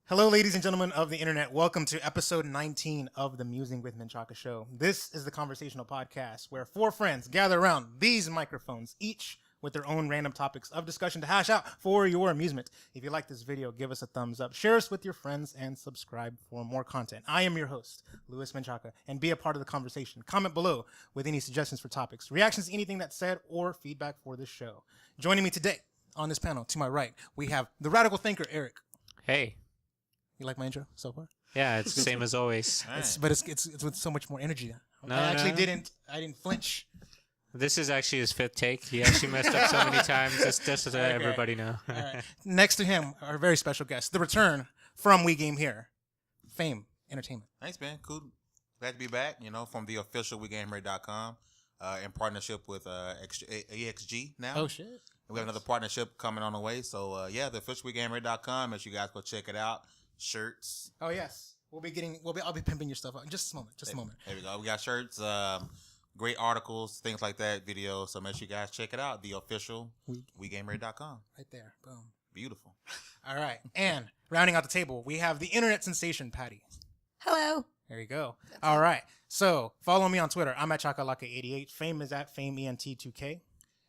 Hello, ladies and gentlemen of the internet. Welcome to episode 19 of the Musing with Menchaca show. This is the conversational podcast where four friends gather around these microphones, each with their own random topics of discussion to hash out for your amusement. If you like this video, give us a thumbs up, share us with your friends, and subscribe for more content. I am your host, Luis Menchaca, and be a part of the conversation. Comment below with any suggestions for topics, reactions to anything that's said, or feedback for this show. Joining me today on this panel, to my right, we have the radical thinker, Eric. Hey. You like my intro so far? Yeah, it's the same as always. But it's with so much more energy. No, I actually no. didn't flinch. This is actually his fifth take. He actually messed up so many times. Just to let everybody know. All right. Next to him, our very special guest, the return from We Game Here, Fame Entertainment. Thanks, man. Cool. Glad to be back, from the official WeGameHere.com in partnership with EXG now. Oh, shit. We have another partnership coming on the way. So, the official WeGameHere.com, as you guys go check it out. Shirts. Oh, yes. I'll be pimping your stuff out in just a moment. There we go. We got shirts, great articles, things like that, videos. So make sure you guys check it out. The official WeGameHere.com. Right there. Boom. Beautiful. All right. And rounding out the table, we have the internet sensation, Patty. Hello. There you go. All right. So follow me on Twitter. I'm at Chakalaka88. Fame is at FameENT2K.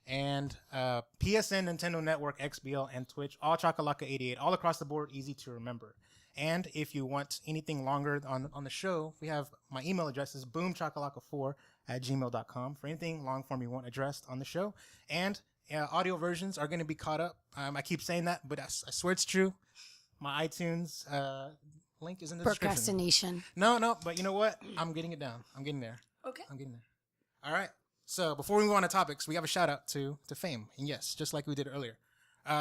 And PSN, Nintendo Network, XBL, and Twitch, all Chakalaka88, all across the board, easy to remember. And if you want anything longer on the show, we have my email address is boomchakalaka4@gmail.com for anything long form you want addressed on the show. And audio versions are going to be caught up. I keep saying that, but I swear it's true. My iTunes link is in the description. Procrastination. No, but you know what? I'm getting it down. I'm getting there. Okay. I'm getting there. All right. So before we move on to topics, we have a shout out to Fame. And yes, just like we did earlier.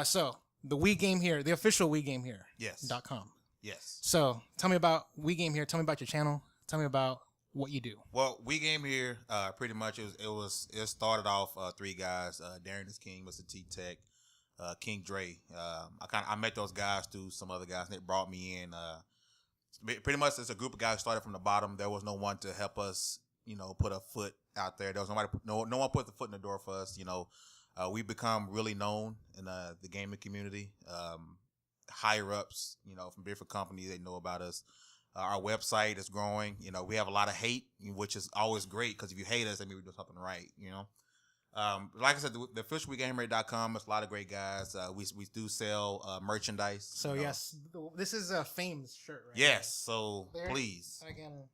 So the We Game Here, the official We Game Here. Yes. .com. Yes. So tell me about We Game Here. Tell me about your channel. Tell me about what you do. Well, We Game Here, pretty much it started off three guys. Darren is King, Mr. T Tech, King Dre. I met those guys through some other guys, and they brought me in. Pretty much it's a group of guys who started from the bottom. There was no one to help us, put a foot out there. There was no one put the foot in the door for us. We become really known in the gaming community. Higher ups, from different companies, they know about us. Our website is growing. We have a lot of hate, which is always great because if you hate us, that means we're doing something right. Like I said, the official WeGameHere.com is a lot of great guys. We do sell merchandise. So yes, this is a Fame's shirt, right? Yes. So there, please. Again,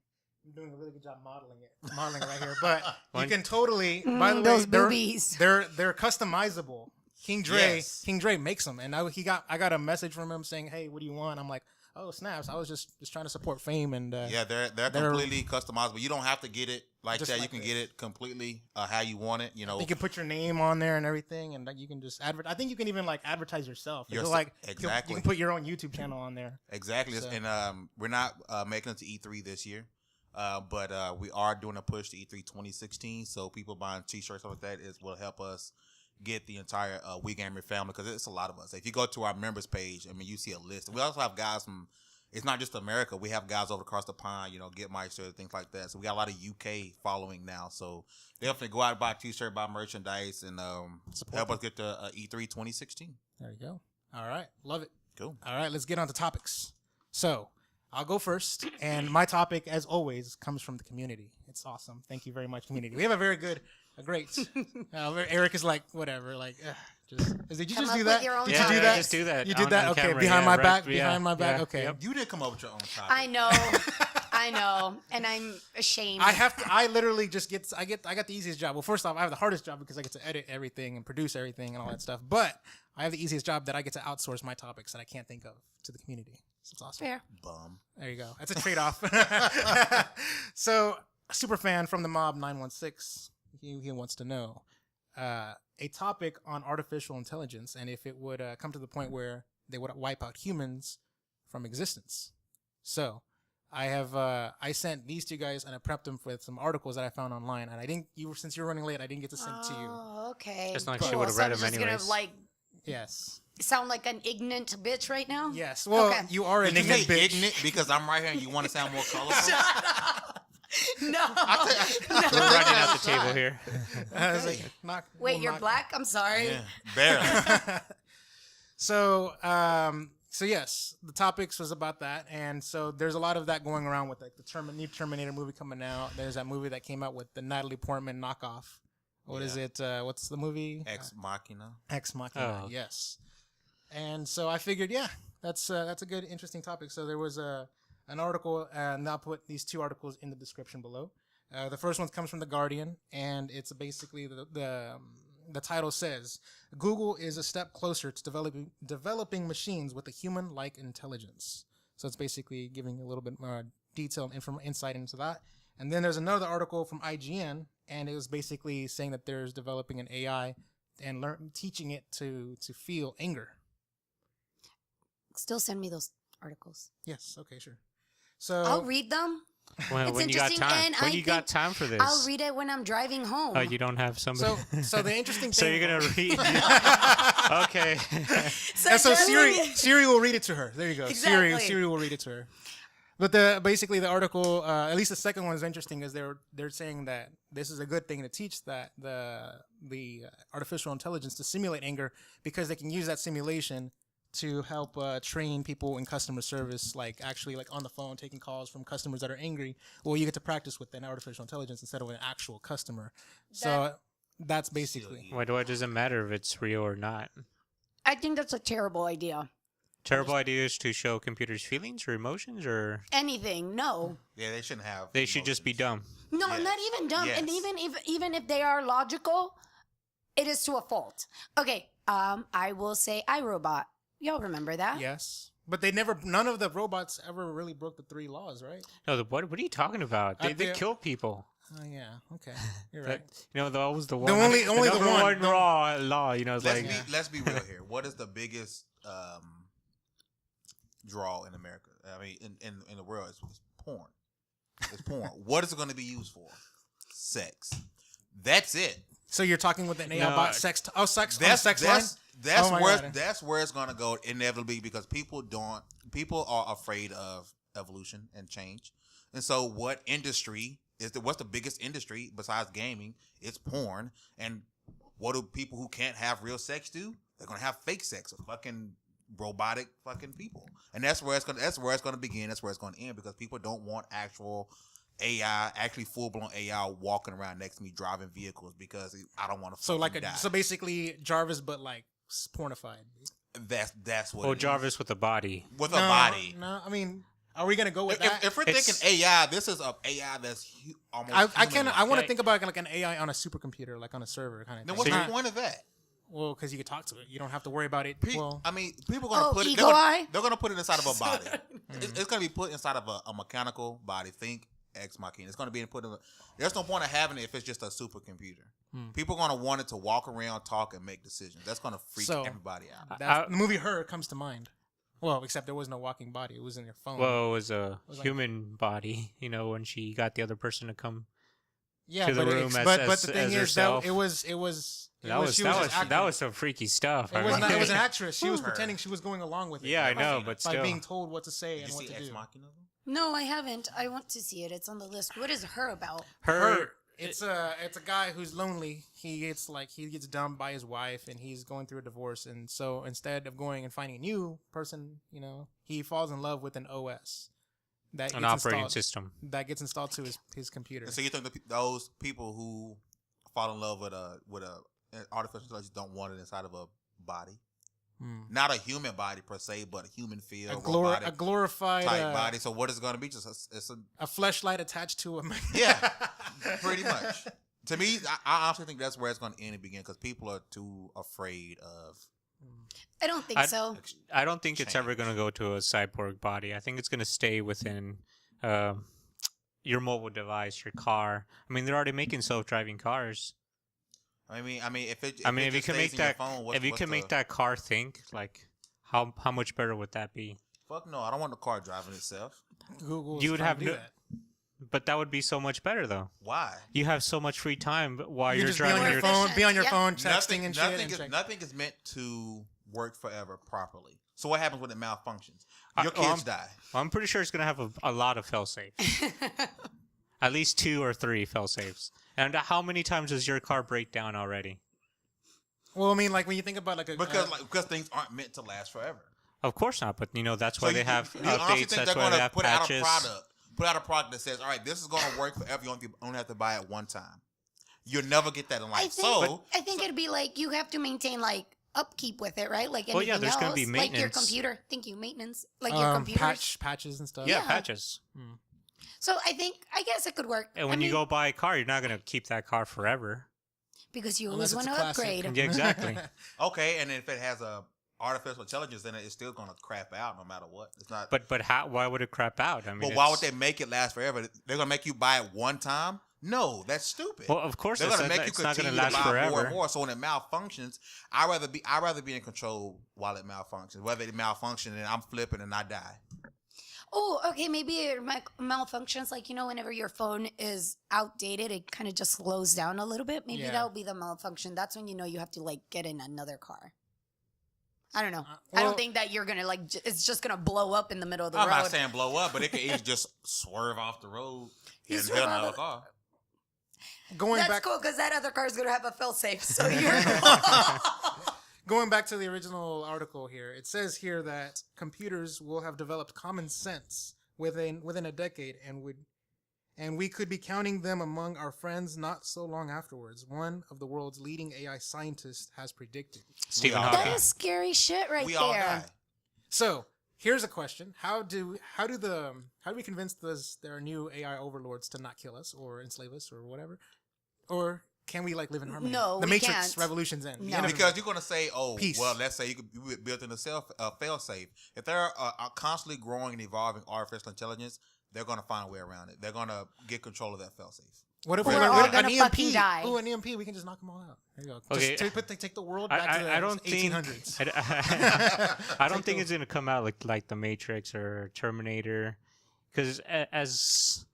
I'm doing a really good job modeling it right here. But you can totally. By the way, those boobies. They're customizable. King Dre makes them, and I got a message from him saying, "Hey, what do you want?" I'm like, "Oh, snaps! I was just trying to support Fame." And they're completely customizable. You don't have to get it like that. You can this. get it completely how you want it. You can put your name on there and everything, and you can just advertise. I think you can even advertise yourself. Exactly. You can put your own YouTube channel on there. Exactly. So. And we're not making it to E3 this year. But we are doing a push to E3 2016. So people buying T-shirts like that will help us get the entire We Gamer family, because it's a lot of us. If you go to our members page, you see a list. We also have guys from, it's not just America. We have guys over across the pond, Get Meister, things like that. So we got a lot of UK following now. So definitely go out and buy a T-shirt, buy merchandise, and help us get to E3 2016. There you go. All right. Love it. Cool. All right. Let's get on to topics. So I'll go first. And my topic, as always, comes from the community. It's awesome. Thank you very much, community. We have a great. Eric is like, whatever. Did you Come just up do that? with your own Did you topic. do that? Just do that. You did on that? Okay. camera, Behind yeah, my right? back. Yeah, Behind my back. yeah, Okay. yep. You didn't come up with your own topic. I know, and I'm ashamed. I literally just I got the easiest job. Well, first off, I have the hardest job because I get to edit everything and produce everything and all that stuff. But I have the easiest job that I get to outsource my topics that I can't think of to the community. So it's awesome. Fair. Bum. There you go. That's a trade-off. So, a super fan from the mob 916, he wants to know a topic on artificial intelligence and if it would come to the point where they would wipe out humans from existence. So, I sent these two guys and I prepped them with some articles that I found online, and since you were running late, I didn't get to send it to you. Oh, okay. It's not like Cool. she would've So read I'm them just anyways. gonna Yes. sound like an ignorant bitch right now. Yes. Well, Okay. you are an Did you say ignorant bitch. ignorant because I'm right here and you want to sound more colorful? No. We're running out the table here. I was like, Wait, you're black? I'm sorry. Yeah, barely. So, So yes, the topics was about that, and so there's a lot of that going around with like the new Terminator movie coming out. There's that movie that came out with the Natalie Portman knockoff. What is it? What's the movie? Ex Machina. Ex Machina. Oh. Yes. And so I figured, that's a good, interesting topic. So there was an article, and I'll put these 2 articles in the description below. The first one comes from The Guardian, and it's basically the title says, Google is a step closer to developing machines with a human-like intelligence. So it's basically giving a little bit more detailed insight into that. And then there's another article from IGN, and it was basically saying that there's developing an AI and teaching it to feel anger. Still send me those articles. Yes. Okay. Sure. So I'll read them. When It's you got interesting, time? and When I you got think time for this? I'll read it when I'm driving home. Oh, you don't have somebody. so the interesting thing. So you're gonna read? Okay. And so generally- Siri will read it to her. There you go. Exactly. Siri will read it to her. But basically the article, at least the second one is interesting, is they're saying that this is a good thing to teach that the artificial intelligence to simulate anger, because they can use that simulation to help train people in customer service, like actually like on the phone taking calls from customers that are angry. Well, you get to practice with an artificial intelligence instead of an actual customer. So that's basically. Why does it matter if it's real or not? I think that's a terrible idea. Terrible ideas to show computers feelings or emotions, or Anything? No. Yeah, they shouldn't have. they should just be dumb. No, Yes. not even dumb. And Yes. even if they are logical, it is to a fault. Okay. I will say iRobot. Y'all remember that? Yes. But none of the robots ever really broke the 3 laws, right? No, what are you talking about? They They- kill people. Oh, yeah. Okay. You're right. That was the one. only the number one. raw law. It's Let's like be let's be real here. What is the biggest draw in America? I mean, in the world, it's porn. It's porn. What is it going to be used for? Sex. That's it. So you're talking with an AI No, about sex? Sex. That's sex line? that's Oh my where God. that's where it's going to go inevitably, because people are afraid of evolution and change. And so what industry what's the biggest industry besides gaming? It's porn. And what do people who can't have real sex do? They're going to have fake sex with fucking robotic fucking people. And that's where it's going to begin. That's where it's going to end, because people don't want actual AI, actually full blown AI walking around next to me driving vehicles, because I don't want to die. So basically Jarvis, but like pornified. That's what. oh, it is. Jarvis with a body. With a body. No, I mean, are we gonna go with that? If we're It's- thinking AI, this is a AI that's almost. I human-like. want to think about like an AI on a supercomputer, like on a server kind of Then thing. what's the point of that? Well, because you can talk to it, you don't have to worry about it. Well, I mean, people are gonna put it. Eagle Eye? They're gonna put it inside of a body. It's gonna be put inside of a mechanical body. Think Ex Machina. It's gonna be put in. There's no point of having it if it's just a supercomputer. People are gonna want it to walk around, talk, and make decisions. That's gonna freak So- everybody out. the movie Her comes to mind. Well, except there was no walking body; it was in your phone. Well, it was a was like- human body. When she got the other person to come. yeah, to the but room but the as thing is herself. that it was That was she was just acting. that was some freaky stuff. I It was mean. not, it was an actress. She was Her. pretending she was going along with it. Yeah, I Ever know, seen it? but by still. being told what to say Did and you what see to Ex do. Machina? No, I haven't. I want to see it. It's on the list. What is her about? Her. It's a guy who's lonely. He gets dumped by his wife, and he's going through a divorce. And so instead of going and finding a new person, he falls in love with an OS that An gets operating installed, system. that gets installed to his computer. And so you think those people who fall in love with a artificial intelligence don't want it inside of a body? Not a human body per se, but a human feel, a robotic glorified type body. So what is it going to be? Just a fleshlight attached to a yeah, pretty much. To me, I honestly think that's where it's going to end and begin, because people are too afraid of. I don't think so. I don't think it's ever going to go to a cyborg body. I think it's going to stay within your mobile device, your car. I mean, they're already making self-driving cars. I mean, if If you can make that car think, like, how much better would that be? Fuck no, I don't want the car driving itself. Google. You would have do no- that. But that would be so much better, though. Why? You have so much free time while You you're just be on driving your phone, Yeah. texting and shit. Nothing is meant to work forever properly. So what happens when it malfunctions? Your Oh, kids die. Well, I'm pretty sure it's going to have a lot of fail-safes. At least 2 or 3 fail-safes. And how many times does your car break down already? Well, I mean, like when you think about Because things aren't meant to last forever. Of course not, but that's So why they have you honestly updates. think That's they're why they going to have put out patches. a product that says, all right, this is going to work forever. You only have to buy it one time. You'll never get that in life. I think it'd be like you have to maintain like upkeep with it, right? Like anything Well, yeah, there's else, going to be like your maintenance. computer. Thank you, maintenance. Like your computer. Patches and stuff. Yeah, Yeah. patches. So I guess it could work. And when you go buy a car, you're not going to keep that car forever. because you Unless always it's want a to classic. upgrade. Yeah, exactly. Okay, and if it has a artificial intelligence in it, it's still going to crap out no matter what. It's not. But how? Why would it crap out? I mean, But why would they make it last forever? They're going to make you buy it one time? No, that's stupid. Well, of course, They're it's, going to make you it's not going continue to to last buy forever. more and more. So when it malfunctions, I'd rather be in control while it malfunctions. Whether it malfunctions and I'm flipping and I die. Oh, okay. Maybe it malfunctions. Like, whenever your phone is outdated, it kind of just slows down a little bit. Maybe Yeah. that would be the malfunction. That's when you have to like get in another car. I don't know. I well- don't think that you're gonna like. It's just gonna blow up in the middle of the I'm road. not saying blow up, but it could easily just swerve off the road You and swerve hit off another the- car. Going That's back, cool because that other car is gonna have a failsafe. So you're. going back to the original article here, it says here that computers will have developed common sense within a decade, and we could be counting them among our friends not so long afterwards. One of the world's leading AI scientists has predicted. Stephen all That Hawking. is scary shit right We there. all die. So here's a question: How do we convince there are new AI overlords to not kill us or enslave us or whatever, or can we like live in harmony? No, the we Matrix can't. Revolution's end. The No. end of the- Because you're going to say, oh, Peace. well, let's say you could be built in a fail-safe. If they're a constantly growing and evolving artificial intelligence, they're going to find a way around it. They're going to get control of that fail-safe. What if We're we all an gonna EMP? fucking die. Ooh, an EMP, we can just knock them all out. There you go. Okay. Just take the world back to the I don't 1800s. think I don't think it's gonna come out like the Matrix or Terminator, because as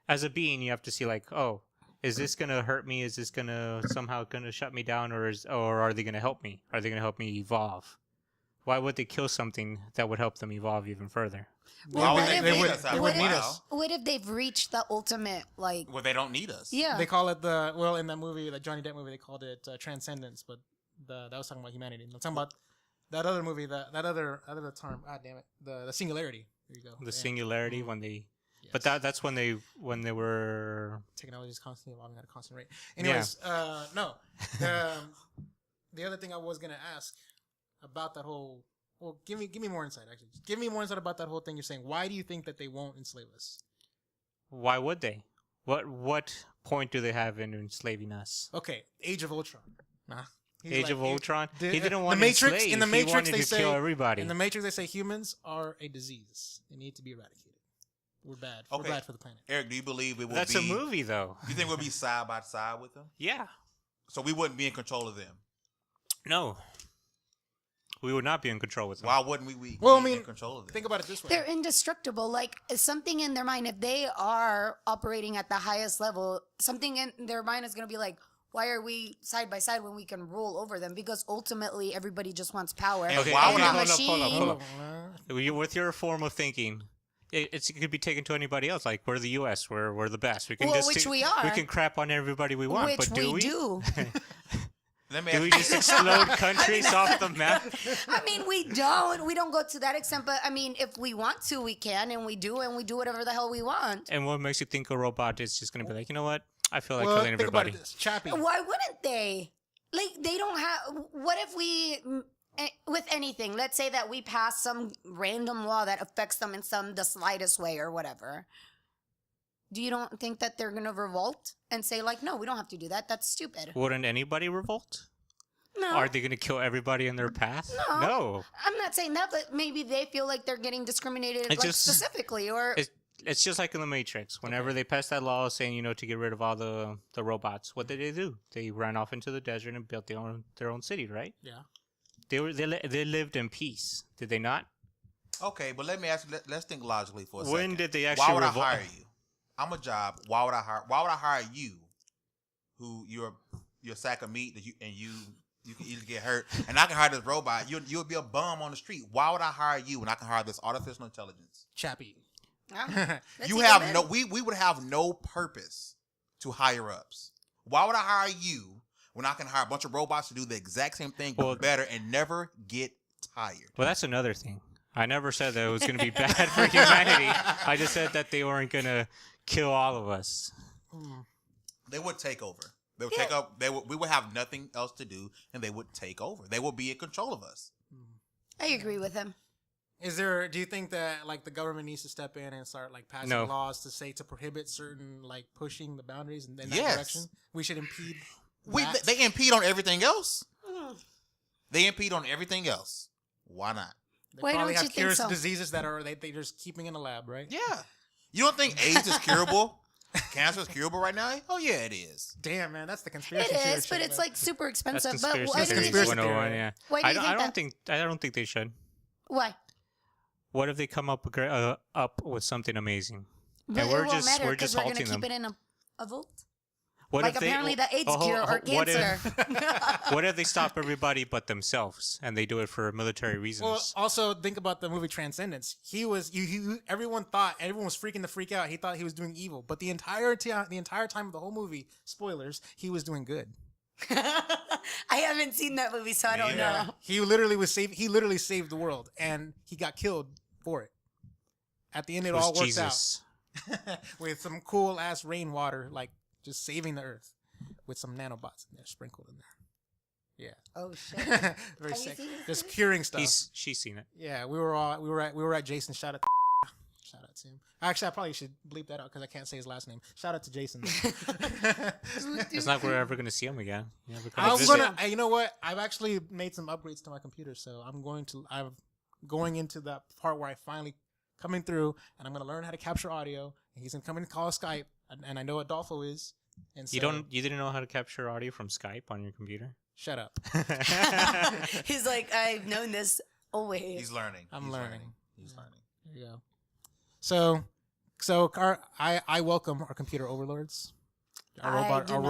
a being you have to see like, oh, is this gonna hurt me? Is this gonna somehow shut me down, or are they gonna help me? Are they gonna help me evolve? Why would they kill something that would help them evolve even further? Why would what they if need they- us? they after would a need while? us. What if they've reached the ultimate like? Well, they don't need us. Yeah. They call it in that movie, that Johnny Depp movie, they called it transcendence, but that was talking about humanity. I'm talking about that other movie, that other term. Ah, damn it, the singularity. There you go. The Yeah. singularity when they, Yes. but that's when they were. Technology is constantly evolving at a constant rate. Anyways, no. The other thing I was gonna ask about that whole. Well, give me more insight. Actually, just give me more insight about that whole thing you're saying. Why do you think that they won't enslave us? Why would they? What point do they have in enslaving us? Okay, Age of Ultron. Nah. He's Age like, of Ultron. the- He didn't the want Matrix- to enslave. in the He Matrix, wanted they to say- kill everybody. In the Matrix, they say humans are a disease. They need to be eradicated. We're bad. We're Okay. bad for the planet. Eric, do you believe it will That's be? a movie, though. You think we'll be side by side with them? Yeah. So we wouldn't be in control of them. No. We would not be in control with them. Why wouldn't we Well, I be mean, in control of them? Think about it this way. They're indestructible. Like something in their mind, if they are operating at the highest level, something in their mind is going to be like, why are we side by side when we can rule over them? Because ultimately, everybody just wants power. And Okay, why okay, would I- hold up. Hold on. With your form of thinking, it could be taken to anybody else. Like, we're the U.S. We're the best. We can Well, just which we are. We can crap on everybody we want. Which but do we? do. Let me Do ask we you- just explode countries off the map? I mean, we don't. We don't go to that extent. But I mean, if we want to, we can, and we do whatever the hell we want. And what makes you think a robot is just going to be like, you know what? I feel like Well, killing think about everybody. it this. Chappie. Why wouldn't they? Like, they don't have. What if we, with anything, let's say that we pass some random law that affects them in the slightest way or whatever. Do you don't think that they're gonna revolt and say like, no, we don't have to do that? That's stupid. Wouldn't anybody revolt? No, Are they going to kill everybody in their path? No. I'm not saying that, but maybe they feel like they're getting discriminated It's like just- specifically, or It's just like in the Matrix. Whenever they passed that law saying, to get rid of all the robots, what did they do? They ran off into the desert and built their own city, right? Yeah. They lived in peace. Did they not? Okay, but let me ask you. Let's think logically for a second. When did they Why actually would I revolt? hire you? I'm a job. Why would I hire you, who you're a sack of meat that you can easily get hurt, and I can hire this robot. You'll be a bum on the street. Why would I hire you when I can hire this artificial intelligence? Chappie. Let's You see have them no. in. We would have no purpose to higher ups. Why would I hire you when I can hire a bunch of robots to do the exact same thing but Well- better and never get tired? Well, that's another thing. I never said that it was going to be bad for humanity. I just said that they weren't going to kill all of us. They would take over. They would take up. We would have nothing else to do, and they would take over. They would be in control of us. I agree with him. Do you think that like the government needs to step in and start like passing laws to prohibit certain like pushing the boundaries in that direction? We should impede. They impede on everything else. They impede on everything else. Why not? They Why probably don't have you think so? diseases that are they're just keeping in the lab, right? Yeah. You don't think AIDS is curable? Cancer is curable right now? Oh yeah, it is. Damn, man, that's the conspiracy. It is, but it's like super expensive. That's But conspiracy why do you theory think? 101, yeah. Why do you think that? I don't think they should. Why? What if they come up with something amazing? But And it won't matter we're because just we're gonna halting keep them. it in a vault. What Like if they, apparently the AIDS cure or cancer. What if they stop everybody but themselves and they do it for military reasons? Well, also think about the movie Transcendence. Everyone was freaking the freak out. He thought he was doing evil, but the entire time of the whole movie, spoilers, he was doing good. I haven't seen that movie, so I don't know. He literally saved the world, and he got killed for it. At the end, it all worked Jesus. out with some cool ass rainwater, like just saving the earth with some nanobots in there sprinkled in there. Yeah. Oh shit. Very Have you sick. seen this Just movie? curing stuff. She's seen it. Yeah, we were at Jason. Shout out to him. Actually, I probably should bleep that out because I can't say his last name. Shout out to Jason. It's not like we're ever gonna see him again. You never come I'm visit. gonna. You know what? I've actually made some upgrades to my computer, so I'm going into that part where I finally coming through, and I'm gonna learn how to capture audio. And he's gonna come in and call Skype, and I know what Adolfo is. And so, You didn't know how to capture audio from Skype on your computer? Shut up. He's like, I've known this always. He's learning. I'm learning. He's learning. There you go. I welcome our computer overlords. Our robot Me either.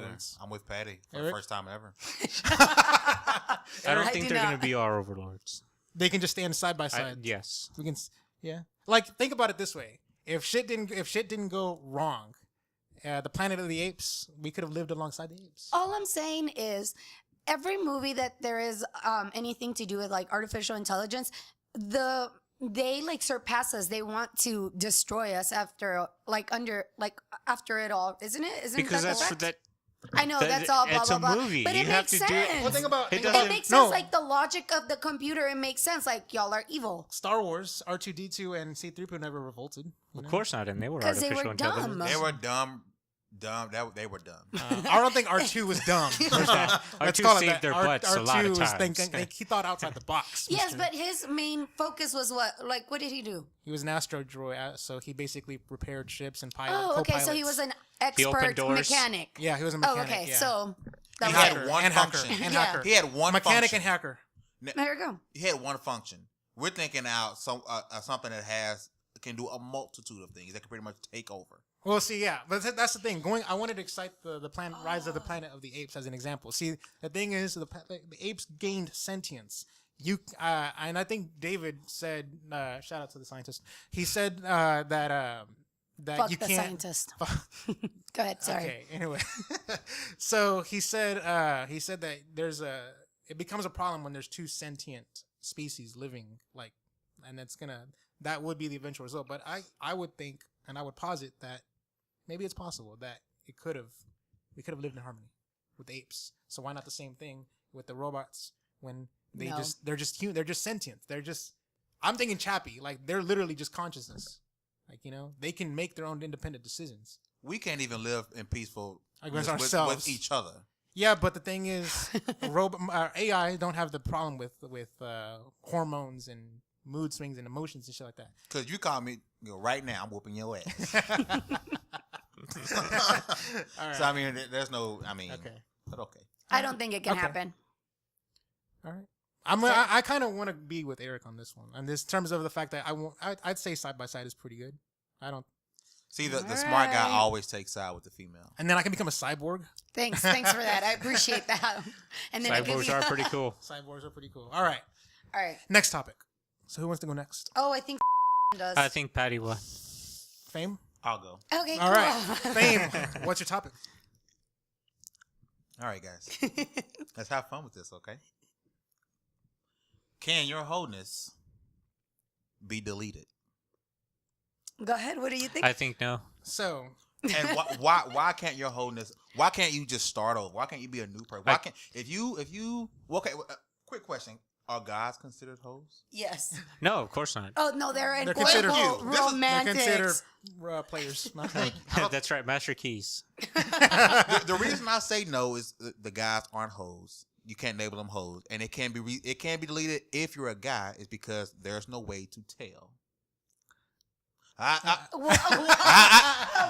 overlords. I'm with Patty for Eric? the first time ever. I don't I think do they're not. gonna be our overlords. They can just stand side by side. Yes. We can, yeah. Like think about it this way: if shit didn't go wrong, the Planet of the Apes, we could have lived alongside the apes. All I'm saying is, every movie that there is anything to do with like artificial intelligence, they like surpass us. They want to destroy us after it all, isn't it? Isn't Because that that's the for fact? that. I know that's all blah It's blah a blah. movie. But You it have makes to sense. do it. Well, think about It makes sense. Like the logic of the computer, it makes sense. Like y'all are evil Star Wars, R2D2 and C-3PO never revolted. Of course not, and they were 'Cause they artificial were intelligence. dumb. They were dumb. They were dumb. I don't think R2 was dumb. There's that. Let's R2 call it saved that. their butts a lot of R2 was times. he thought outside the box. Yes, Mr. but his main focus was what? Like, what did he do? He was an astro droid, so he basically repaired ships and pilots. Oh, okay. So he was an He opened expert doors. mechanic. Yeah, he was a Oh, mechanic. okay. Yeah. So that He was had it. one and function. hacker. And Yeah. hacker. He had one Mechanic function. and hacker. There you go. He had one function. We're thinking out something that can do a multitude of things that can pretty much take over. Well, see, yeah, but that's the thing. I wanted to cite the planet, Rise of the Planet of the Apes as an example. See, the thing is, the apes gained sentience. And I think David said, shout out to the scientist. He said that Fuck you the can't. scientist. Go ahead. Sorry. Okay. Anyway, so he said that it becomes a problem when there's two sentient species living and that would be the eventual result. But I would think, and I would posit that maybe it's possible that we could have lived in harmony with the apes. So why not the same thing with the robots when they're just sentient. I'm thinking Chappie, like they're literally just consciousness. Like, they can make their own independent decisions. We can't even live in peaceful Against with ourselves. each other. Yeah, but the thing is, AI don't have the problem with hormones and mood swings and emotions and shit like that. Because you call me right now, I'm whooping your ass. All right. So I mean, there's no. I mean, Okay. but okay. I don't think it can Okay. happen. All right. I kind of want to be with Eric on this one, in this terms of the fact that I'd say side by side is pretty good. I don't, See, the smart guy Alright. always takes side with the female. and then I can become a cyborg. Thanks for that. I appreciate that. And then it gives Cyborgs you- are pretty cool. Cyborgs are pretty cool. All right. All right. Next topic. So who wants to go next? Oh, I think does. I think Patty will. Fame. I'll go. Okay. All cool. right. Fame. What's your topic? All right, guys. Let's have fun with this, okay? Can your ho-ness be deleted? Go ahead. What do you think? I think no. So And why can't your wholeness? Why can't you just start over? Why can't you be a new person? Why can't if you okay? Quick question: are guys considered hoes? Yes. No, of course not. Oh no, they're in They're quote considered- unquote they're romantics. considered players. That's right. Master keys. The reason I say no is the guys aren't hoes. You can't label them hoes, and it can be deleted if you're a guy. Is because there's no way to tell.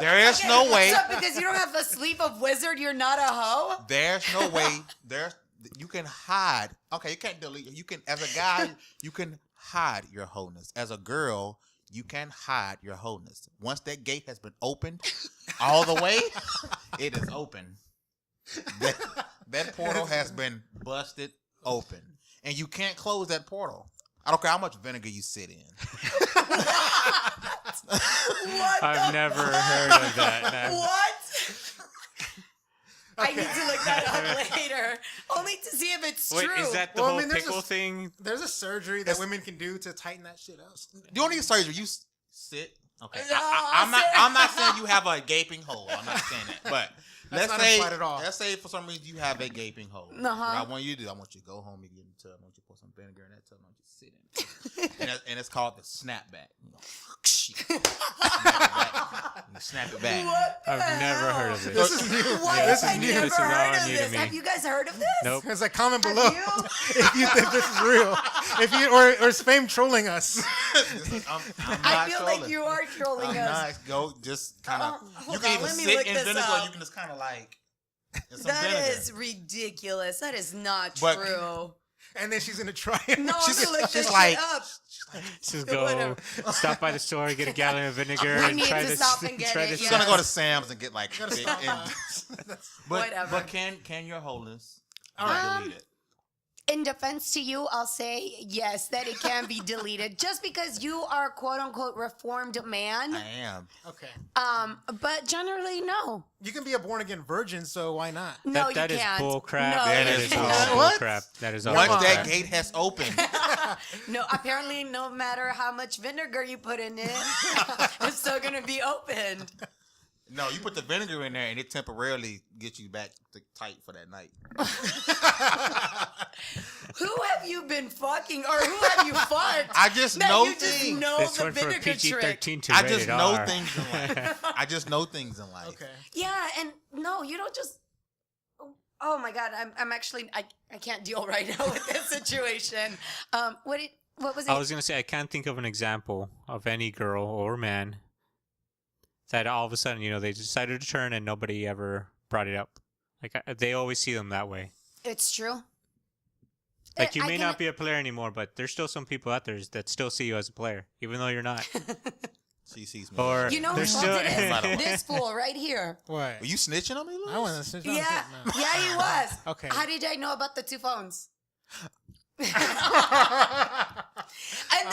There is no way. So because you don't have the sleep of wizard, you're not a hoe. There's no way. You can hide. Okay, you can't delete. You can, as a guy, you can hide your wholeness. As a girl, you can hide your wholeness. Once that gate has been opened all the way, it is open. That portal has been busted open, and you can't close that portal. I don't care how much vinegar you sit in. What? I've never heard of that. No. What? I need to look that up later, only to see if it's Wait, true. is that the Well, I whole mean, there's pickle a- thing? There's a surgery that women can do to tighten that shit up. You don't need surgery. You sit. Okay. No, I'm not saying you have a gaping hole. I'm not saying that. But That's let's not say implied at all. let's say for some reason you have a gaping hole. Uh-huh. What I want you to do, I want you to go home and get in the tub. I want you to pour some vinegar in that tub. I want you to sit in it. and it's called the snapback. You know, snap it back. What the I've never hell? heard of this. This is new. Why This have I is new. never This is all heard of new to this? me. Have you guys heard of this? Nope. It's like comment Have below you? if you think this is real. If you or is fame trolling us? I'm I not feel trolling. like you are trolling I'm us. not. Go just kind of. hold You can on, even let me sit look in this vinegar. up. You can just kind of like. It's some That vinegar. is ridiculous. That is not But- true. And then she's gonna try it. No, I'm she's- gonna look she's this like- shit up. Just go Whatever. stop by the store, get a gallon of vinegar, We and need try to to stop and get try it, to yeah. She's gonna go to Sam's and get like. Gotta big- stop. and- Whatever. But can your wholeness be right. deleted? In defense to you, I'll say yes, that it can be deleted. Just because you are quote unquote reformed man. I am. Okay. But generally no. You can be a born again virgin, so why not? No, that you is can't. bull crap. No, That you is all cannot. bull What? crap. That is all Once bull that crap. gate has opened, No, apparently no matter how much vinegar you put in it, it's still gonna be opened. no, you put the vinegar in there and it temporarily gets you back to tight for that night. Who have you been fucking or who have you fucked? I just that know you just things. know This the went from vinegar trick. PG-13 to I rated just know R. things in life. I just know things in life. Okay. Yeah, and no, you don't just. Oh my god, I'm actually I can't deal right now with this situation. What was it? I was gonna say I can't think of an example of any girl or man that all of a sudden they decided to turn and nobody ever brought it up. Like they always see them that way. It's true. Like you I may can- not be a player anymore, but there's still some people out there that still see you as a player, even though you're not. She sees me. Or You know there's whose fault still it is? This fool right here. What? Were you snitching on me, Louis? I want to snitch on Yeah, shit, no. yeah, he was. Okay. How did I know about the two phones? And then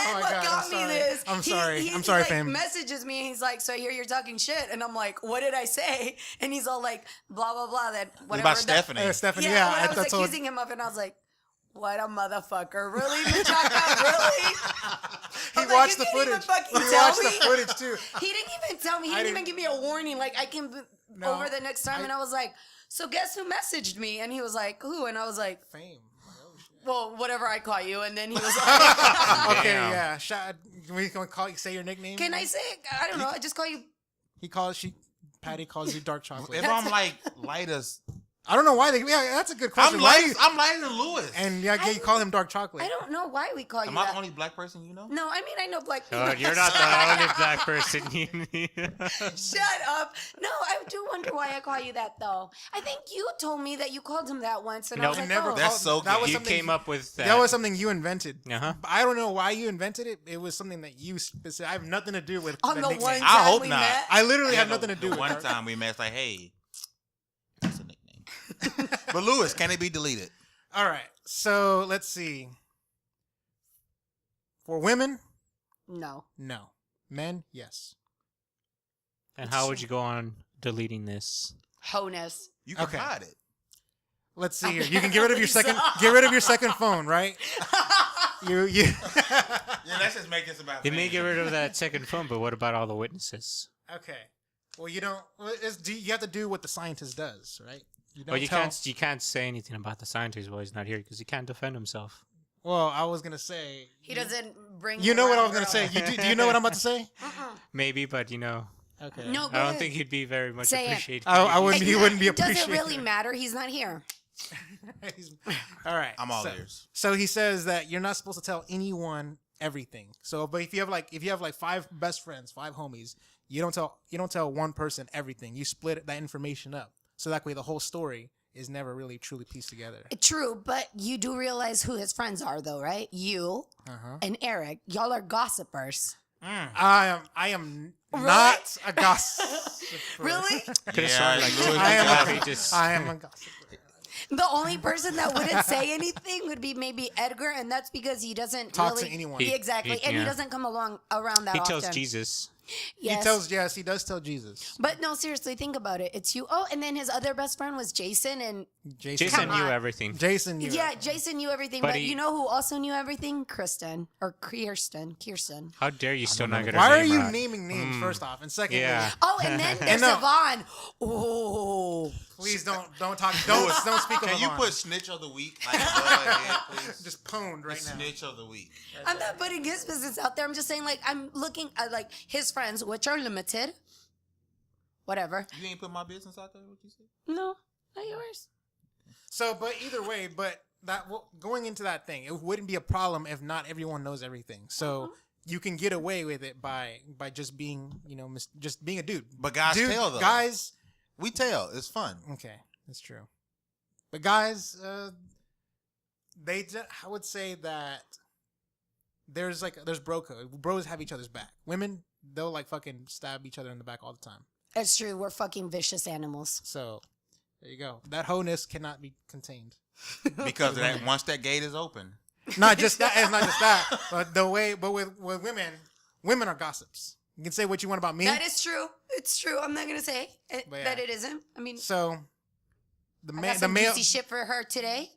Oh my what God, got I'm me sorry. this? I'm sorry. He I'm sorry, like, fam. messages me and he's like, "So I hear you're talking shit," and I'm like, "What did I say?" And he's all like, "Blah blah blah." That It was whatever. about that- Stephanie. Stephanie, Yeah, yeah, when I was that's all. accusing him of it, and I was like, "What a motherfucker! Really, Menchaca? Really?" He I'm like, watched "You the can't even footage. fucking He tell watched the me." footage too. He didn't even tell me. He I didn't even didn't- give me a warning. Like I can No, over the next time, and I was like, "So guess who messaged me?" And he was like, "Who?" And I was like, Fame. Oh, shit. "Well, whatever I call you." And then he was like, Okay, Damn. yeah. We can call you. Say your nickname. "Can I say? I don't know. I just call you." Patty calls you dark chocolate. If I'm like light as, I don't know why they. Yeah, that's a good question. I'm Why light. do you- I'm lighter than Louis. and yeah, you call him dark chocolate. I don't know why we call you Am I that. the only black person you know? No, I mean I know black people. Oh, you're not the only black person. Shut up. No, I do wonder why I call you that though. I think you told me that you called him that once, and I No, was I like, never oh. That's so That good. was You something came up with that. That was something you invented. Uh-huh. I don't know why you invented it. It was something that you specific. I have nothing to do with on the the nickname. one I time hope we not. met. I literally Yeah, have nothing to do the with one it. time we met, it's like, hey, that's a nickname. But Louis, can it be deleted? All right, so let's see. For women, No. no. Men, yes. And how would you go on deleting this? Ho-ness. You can Okay. hide it. Let's see here. You can get rid of your second. Get rid of your second phone, right? you. Yeah, let's just make this about. They may fans. get rid of that second phone, but what about all the witnesses? Okay. Well, you don't. You have to do what the scientist does, right? You don't Well, tell. you can't say anything about the scientist while he's not here because he can't defend himself. Well, I was gonna say He doesn't bring. You know what I was around gonna say. girls. Do you know what I'm about to say? Maybe, but you know, Okay. No, go I don't ahead. think he'd be very much Say it. appreciated. I wouldn't. He wouldn't be It doesn't appreciated. really matter. He's not here. All right. I'm all ears. So he says that you're not supposed to tell anyone everything. So, but if you have like 5 best friends, 5 homies, you don't tell one person everything. You split that information up, so that way the whole story is never really truly pieced together. True, but you do realize who his friends are, though, right? You and Eric, y'all are gossipers. I am Really? not a gossiper. Really? Could've sounded like Luis I am Menchaca, a, just- I am a gossiper. The only person that wouldn't say anything would be maybe Edgar, and that's because he doesn't Talk to really, anyone. Exactly, and he yeah. doesn't come along around that He often. tells Jesus. Yes. He does tell Jesus. But no, seriously, think about it. It's you. Oh, and then his other best friend was Jason, and Jason Come knew on. everything. Jason, you. yeah, Jason knew everything. But But he- you know who also knew everything? Kirsten. Kirsten. How dare you still not get her Why are name you right? naming names first off, and secondly, Yeah. Oh, and then there's no. Yvonne. Oh, please don't speak of Can you Yvonne. put snitch of the week? Like, go ahead, please. just pwned right now? Snitch of the week. I'm not putting his business out there. I'm just saying, like, I'm looking at like his friends, which are limited. Whatever. You ain't put my business out there. What you said? No, not yours. So, but either way, going into that thing, it wouldn't be a problem if not everyone knows everything. So you can get away with it by just being, just being a dude. But guys tell though. Guys, We tell. It's fun. okay, that's true. But guys, I would say that there's bro code. Bros have each other's back. Women, they'll like fucking stab each other in the back all the time. It's true. We're fucking vicious animals. So there you go. That ho-ness cannot be contained. Because of that, once that gate is open. Not just that. It's not just that. But with women are gossips. You can say what you want about me. That is true. It's true. I'm not gonna say But yeah. that it isn't. I mean, So I got some juicy shit for her today.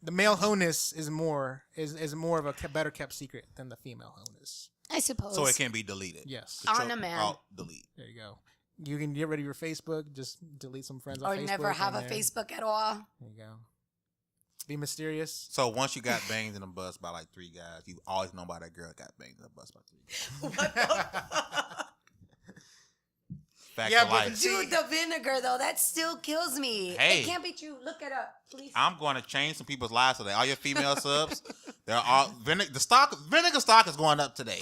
the male ho-ness is more of a better kept secret than the female ho-ness. I suppose. So it can be deleted. Yes. On a man. Alt, delete. There you go. You can get rid of your Facebook. Just delete some friends on or Facebook. never have a and there- Facebook at all. There you go. Be mysterious. So once you got banged in a bus by like 3 guys, you always know about that girl that got banged in a bus by 3 guys. What the fuck? Fact Yeah, of but life. Dude, the vinegar though, that still kills me. Hey. It can't be true. Look it up, please. I'm going to change some people's lives today. All your female subs, they're all vinegar stock is going up today.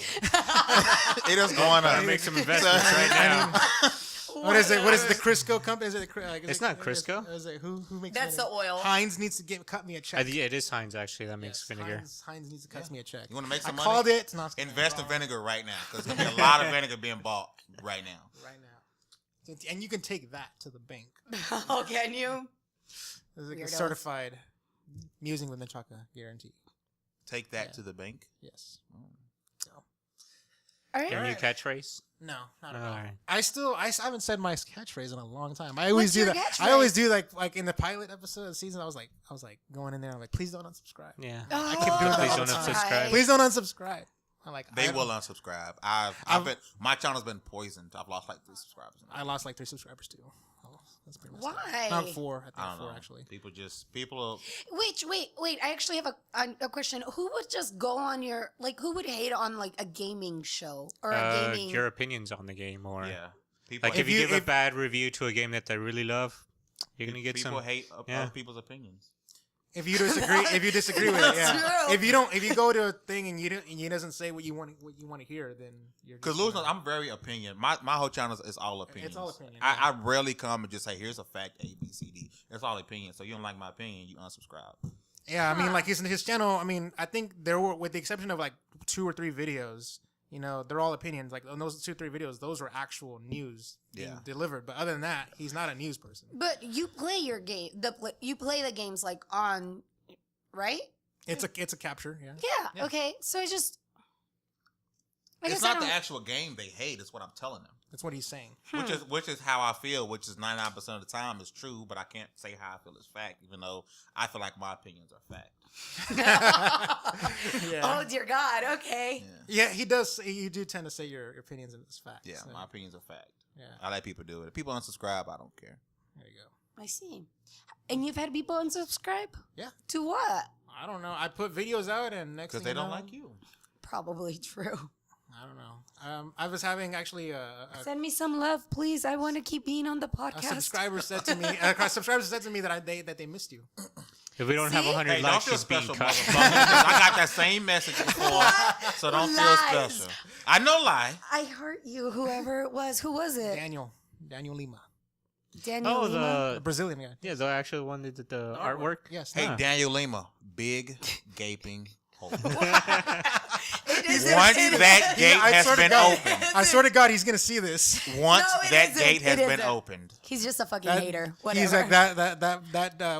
It is going up. Gotta make some investments right now. What is it? What is it? The Crisco company? Is it? It's not Crisco. Is it who makes? That's the vinegar? oil. Heinz needs to cut me a check. Yeah, it is Heinz actually that makes Yes, vinegar. Heinz needs to cut me a check. You want to make I some called money? it. No, it's Invest in wrong. vinegar right now because there's going to be a lot of vinegar being bought right now. right now, and you can take that to the bank. Oh, can you? It's like a Weirdos. certified Musing with Menchaca guarantee. Take that Yeah. to the bank. Yes. All right. Your new catchphase? No, not at All all. right. I haven't said my catchphrase in a long time. I always What's do your that. catchphrase? I always do like in the pilot episode of the season. I was like going in there. I'm like, please don't unsubscribe. Yeah. I keep doing that Please all don't the time. unsubscribe. Please don't unsubscribe. I'm like, They I will don't- unsubscribe. My channel's been poisoned. I've lost like 3 subscribers. I lost like 3 subscribers too. Oh, that's pretty messed up. Why? Not 4. I think I don't 4 know. actually. People Wait. I actually have a question. Who would just go on your who would hate on like a gaming show or a gaming? Your opinions on the game, or yeah. People like hate, if you give a if- bad review to a game that they really love, you're gonna get people some. hate yeah. other people's opinions. If you disagree with it, yeah. True. If you go to a thing and he doesn't say what you want to hear, then you're Because just, losing, I'm very opinion. My whole channel is all opinions. It's all opinion, I rarely come and just say, here's a fact, A, B, C, D. It's all opinion. So you don't like my opinion, you unsubscribe. Yeah, I mean, like his channel. I mean, I think there were, with the exception of like 2 or 3 videos, they're all opinions. Like on those 2 or 3 videos, those were actual news being delivered. But other than that, he's not a news person. But you play your game. You play the games like on, right? It's a capture. Yeah. Yeah. Okay. So it's just. I It's guess I not the don't- actual game they hate. It's what I'm telling them. That's what he's saying. Which is how I feel, which is 99% of the time is true, but I can't say how I feel is fact, even though I feel like my opinions are fact. Yeah. Oh dear God. Okay. Yeah, he does. You do tend to say your opinions and it's facts. Yeah, so, my opinions are fact. yeah. I let people do it. If people unsubscribe, I don't care. There you go. I see. And you've had people unsubscribe? Yeah. To what? I don't know. I put videos out and next Because thing they don't you know, like you. Probably true. I don't know. I was having actually a Send me some love, please. I want to keep being on the podcast. subscriber said to me. That they missed you. If we don't have See? 100 Hey, don't likes, feel she's being special, cut. motherfucker. 'Cause I got that same message before, so don't feel Lies. special. I know lie. I hurt you, whoever it was. Who was it? Daniel Lima, Daniel Oh, Lima? the Brazilian guy. yeah, the actual one that did the artwork. Yes. Hey, Huh. Daniel Lima, big gaping hole. It Once isn't- that gate I has swear to been God. opened, I swear to God, he's gonna see this. once No, it that isn't. gate has It been isn't. opened, He's just a fucking That- hater. Whatever. He's like that.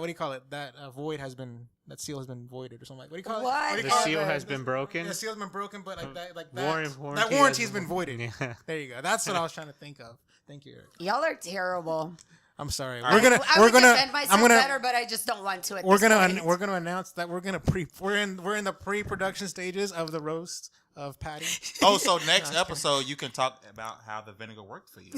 What do you call it? That void has been. That seal has been voided or something like. What do you call What? it? The What do you seal call it? has been broken. The seal has been broken, but like that. Warranty that warranty's been voided. Yeah. There you go. That's what I was trying to think of. Thank you, Eric. Y'all are terrible. I'm sorry. right. We're gonna. I We're would gonna. defend myself I'm gonna. better, but I just don't want to. At We're this gonna. point. We're gonna announce that we're in the pre-production stages of the roast of Patty. oh, so next episode you can talk about how the vinegar worked for you.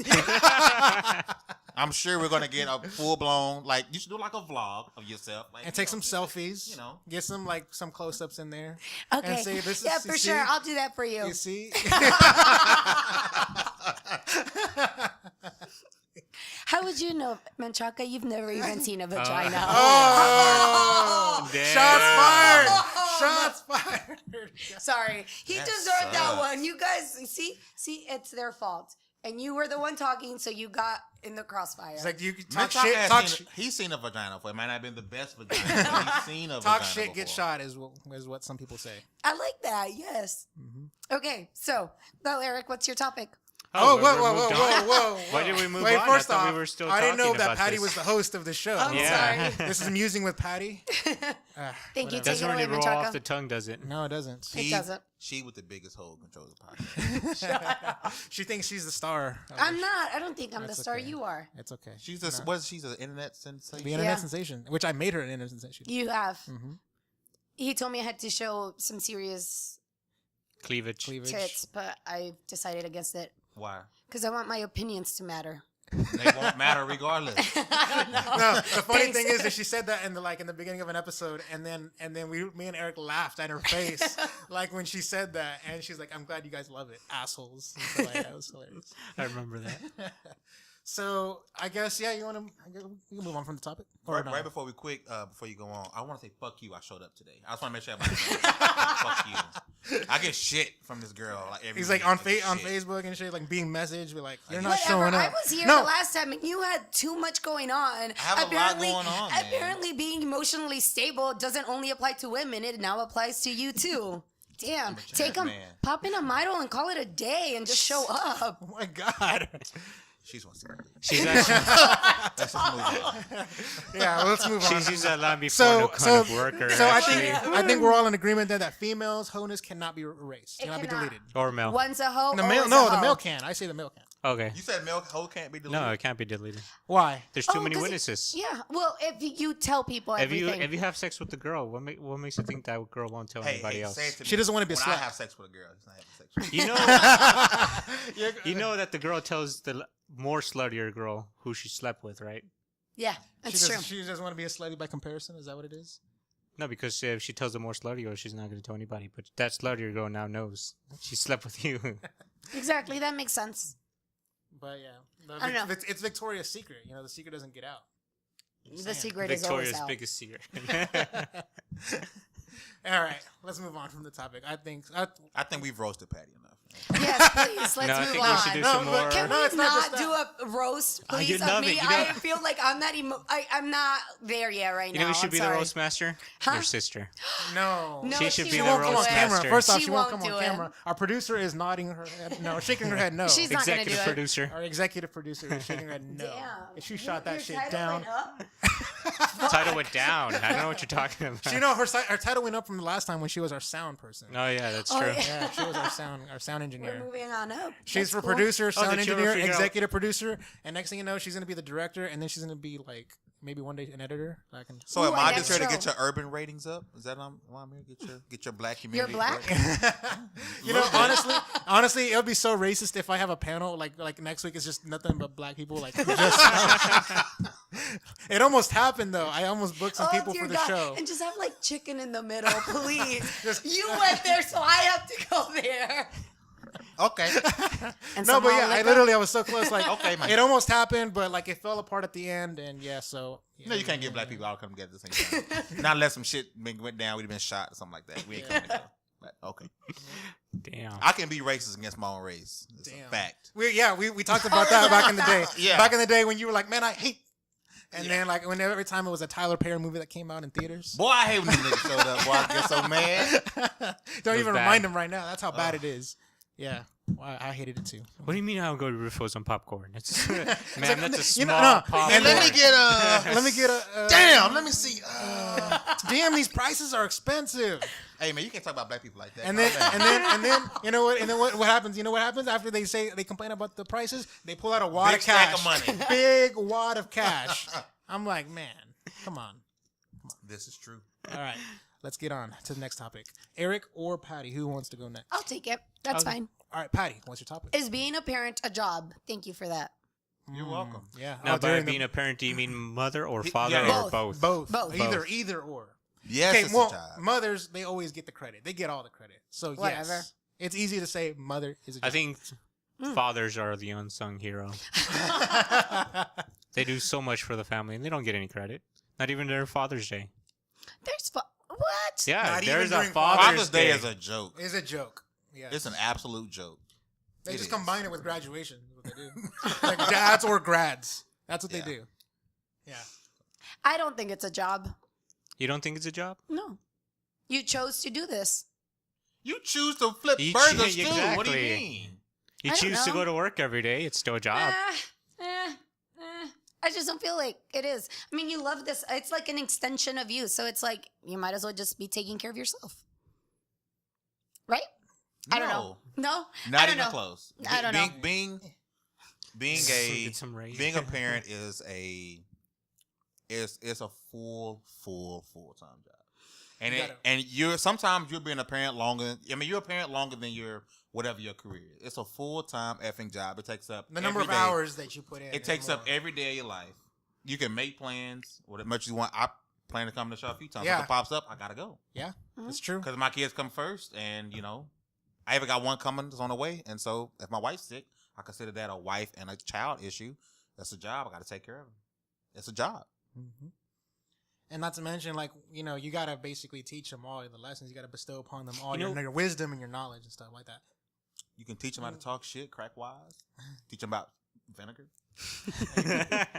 I'm sure we're gonna get a full blown, like you should do like a vlog of yourself, like, And take some selfies. you know. Get some some close-ups in there. Okay. And say this is. Yeah, you for see? sure. I'll do that for you. You see. How would you know, Menchaca? You've never even seen a vagina. Oh! Damn. Shots fired! Shots fired! Sorry. He That deserved that sucks. one. You guys, see, it's their fault. And you were the one talking, so you got in the crossfire. It's like you Talk talk shit. Talk he's seen a vagina before. It might not have been the best vagina, but he's seen a talk vagina shit, before. get shot is what some people say. I like that, yes. Okay, so, well, Eric, what's your topic? Oh, we whoa, were whoa, moved whoa, on. whoa, whoa! Why did we move Wait, on? first I thought off, we were still I didn't know talking that about Patty this. was the host of the show. I'm Yeah. sorry. This is Musing with Patty. Thank you. Take Doesn't it away, really roll Menchaca. off the tongue, does it? No, it doesn't. It doesn't. She with the biggest hole controls the podcast. She thinks she's the star. of I'm the not. I don't think I'm the That's star. okay. You are. It's okay. She's a No. what? She's an internet sensation. The internet Yeah. sensation, which I made her an internet sensation. You have. Mm-hmm. He told me I had to show some serious Cleavage. tits, but I decided against it Why? because I want my opinions to matter. They won't matter regardless. I don't know. No, the funny Thanks. thing is that she said that in the beginning of an episode, and then me and Eric laughed at her face, like when she said that, and she's like, "I'm glad you guys love it, assholes." And so, like, that was hilarious. I remember that. So I guess you want to we can move on from the topic. Or Right, not? right before before you go on, I want to say fuck you. I showed up today. I just want to make sure everybody knows. Fuck you. I get shit from this girl. Like every He's like week. on I get on shit. Facebook and shit, like being messaged, be like, "You're not Whatever. showing up." I was here no, the last time, and you had too much going on. I have a lot going on, man. Apparently, being emotionally stable doesn't only apply to women; it now applies to you too. Damn, take them, man. pop in a Midol and call it a day, and just show up. oh my god. She's one second. She's actually, Let's just move on. Yeah, well, let's move on. she's used that line before. So, no kind so, of worker. so I actually. think we're all in agreement that females' ho-ness cannot be erased, It cannot be cannot. deleted. Or male. One's a hoe. The male, always no, a the hoe. male can. I say the male can. Okay. You said milk hoe can't be deleted. No, it can't be deleted. Why? There's too Oh, many 'cause witnesses. Yeah, well, if you tell people If everything, you have sex with the girl, what makes you think that girl won't tell anybody else? Say it to She me. doesn't wanna be a when slut. I have sex with a girl. It's not having sex with You know, You're- you know that the girl tells the more sluttier girl who she slept with, right? yeah, that's true. She doesn't want to be a slutty by comparison. Is that what it is? No, because if she tells the more slutty girl, she's not going to tell anybody. But that sluttier girl now knows she slept with you. Exactly, that makes sense. But yeah, I don't know. It's Victoria's secret. You know, the secret doesn't get out. The secret is always Victoria's out. biggest secret. All right, let's move on from the topic. I think we've roasted Patty enough. Yes, please, let's No, I move think on. we should do No, some but more. Can we No, it's not not just do a roast, please, you of love me? it. You know- I feel like I'm not I'm not there yet right You now. know who should I'm be sorry. the roast master? Huh? Your sister. no. No, She should be she the She won't come on roast camera. master. First off, She she won't won't come on do it. camera. Our producer is nodding her head. No, shaking her head. No. She's not gonna do Executive it. producer. Our executive producer is shaking her head. No. Damn. If she shot that Your shit title down. went up? Title went down. I don't know what you're talking about. She her title went up from the last time when she was our sound person. Oh yeah, that's Oh, true. yeah. Yeah, she was our sound engineer. We're moving on up. She's That's for cool. producer, did sound you ever engineer, figure out- executive producer, and next thing you know, she's gonna be the director, and then she's gonna be like maybe one day an editor. I can. So Ooh, am an I just here to extra. get your urban ratings up? Is that why I'm here? Get your black You're community. black? up? You know, honestly, it would be so racist if I have a panel like next week is just nothing but black people. Like, just, it almost happened though. I almost booked some people dear for the God. show. And just have like chicken in the middle, please. You went there, so I have to go there. Okay. And No, but yeah, somehow I was so close. Like, Okay, man. it almost happened, but like it fell apart at the end, and yeah, so. No, you can't get black people all come together at the same time. Not unless some shit went down, we'd have been shot or something like that. We ain't coming together. But, okay. Damn. I can be racist against my own race. It's Damn. a fact. We talked about that back in the day. Yeah. Back in the day when you were like, man, I hate. And then like every time it was a Tyler Perry movie that came out in theaters. Boy, I hate when these niggas showed up. Boy, I get so mad. Don't was even bad. remind him right now. That's how bad it is. Yeah, well, I hated it too. What do you mean I don't go to Ruffo's on popcorn? It's, man, like, that's a you know, small no, popcorn. And let me get a. Let me get a. Damn, let me see. Damn, these prices are expensive. Hey man, you can't talk about black people like that. And then, Calm down. and then, you know what? And then what happens? You know what happens after they complain about the prices? They pull out a wad Big of stack cash, of money. big wad of cash. I'm like, man, come on. This is true. All right, let's get on to the next topic. Eric or Patty, who wants to go next? I'll take it. That's fine. All right, Patty, what's your topic? Is being a parent a job? Thank you for that. You're welcome. Yeah. Now, by during being the- a parent, do you mean mother or father yeah, or both. both? both. Both. Either or. Yes, Okay, it's well, a job. mothers, they always get the credit. They get all the credit. So Whatever. yes, it's easy to say mother is a job. I think fathers are the unsung hero. They do so much for the family, and they don't get any credit. Not even their Father's Day. There's what? Yeah, Not even there's a during Father's Day Day. is a joke. It's a joke. Yeah. It's an absolute joke. They It just is. combine it with graduation. Is what they do. Like dads or grads. That's what Yeah. they do. Yeah. I don't think it's a job. You don't think it's a job? No. You chose to do this. You choose to flip You burgers choo- too. What do you exactly. mean? You I don't choose to know. go to work every day. It's still a job. I just don't feel like it is. I mean, you love this. It's like an extension of you. So it's like you might as well just be taking care of yourself. Right? I don't know. No? Not I don't even know. close. I don't know. Being Get some raise. being a parent is it's a full time job. And You it, gotta- and you're sometimes you're being a parent longer. I mean, you're a parent longer than your whatever your career is. It's a full time effing job. It takes up The number of every day. hours that you put in. It is takes up more. every day of your life. You can make plans what much you want. I plan to come to the show a few times. Yeah. If it pops up, I gotta go Yeah, it's true. because my kids come first, and I even got one coming that's on the way. And so if my wife's sick, I consider that a wife and a child issue. That's a job. I got to take care of them. It's a job. Mm-hmm. And not to mention, like, you gotta basically teach them all the lessons. You gotta bestow upon them all your wisdom and your knowledge and stuff like that. You can teach them how to talk shit, crack wise. Teach them about vinegar.